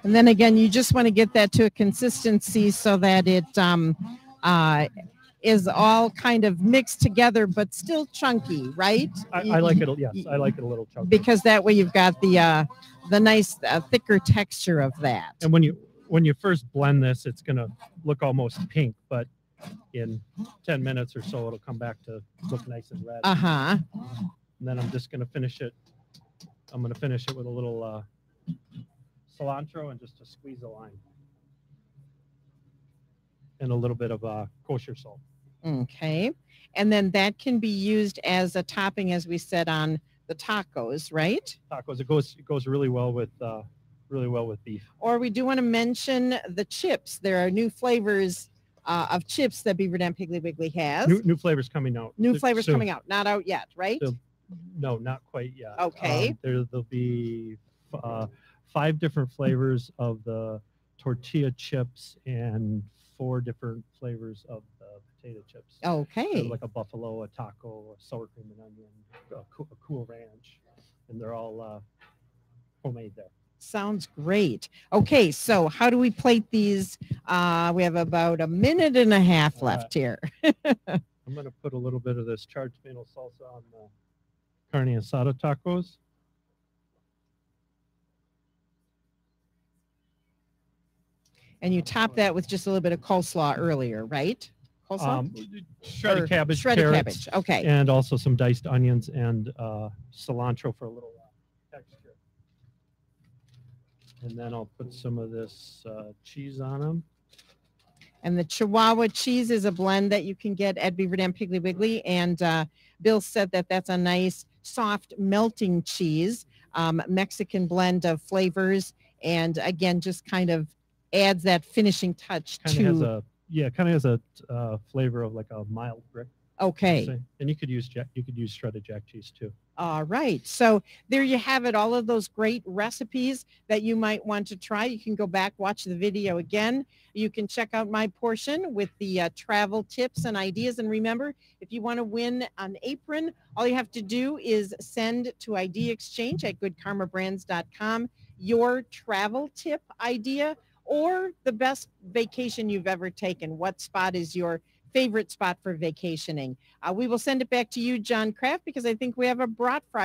And then again, you just want to get that to a consistency so that it is all kind of mixed together, but still chunky, right? I like it. Yes, I like it a little chunky. Because that way you've got the nice thicker texture of that. And when you first blend this, it's going to look almost pink, but in 10 minutes or so, it'll come back to look nice and red. Uh-huh. And then I'm just going to finish it. I'm going to finish it with a little cilantro and just a squeeze of lime. And a little bit of kosher salt. Okay. And then that can be used as a topping, as we said, on the tacos, right? Tacos. It goes really well with beef. Or we do want to mention the chips. There are new flavors of chips that Beaver Dam Piggly Wiggly has. New flavors coming out. New flavors soon. coming out. Not out yet, right? No, not quite yet. Okay. There'll be 5 different flavors of the tortilla chips and 4 different flavors of the potato chips. Okay. So like a buffalo, a taco, a sour cream and onion, a cool ranch, and they're all homemade there. Sounds great. Okay, so how do we plate these? We have about a minute and a half left here. I'm going to put a little bit of this charred tomato salsa on the carne asada tacos. And you top that with just a little bit of coleslaw earlier, right? Coleslaw? Shredded cabbage, shredded carrots, cabbage. Okay. and also some diced onions and cilantro for a little texture. And then I'll put some of this cheese on them. And the Chihuahua cheese is a blend that you can get at Beaver Dam Piggly Wiggly. And Bill said that that's a nice, soft, melting cheese, Mexican blend of flavors. And again, just kind of adds that finishing touch Kind of has a flavor of like a mild brick. Okay. And you could use shredded jack cheese too. All right. So there you have it. All of those great recipes that you might want to try. You can go back, watch the video again. You can check out my portion with the travel tips and ideas. And remember, if you want to win an apron, all you have to do is send to ID Exchange at goodkarmabrands.com your travel tip idea or the best vacation you've ever taken. What spot is your favorite spot for vacationing? We will send it back to you, John Kraft, because I think we have a brat fry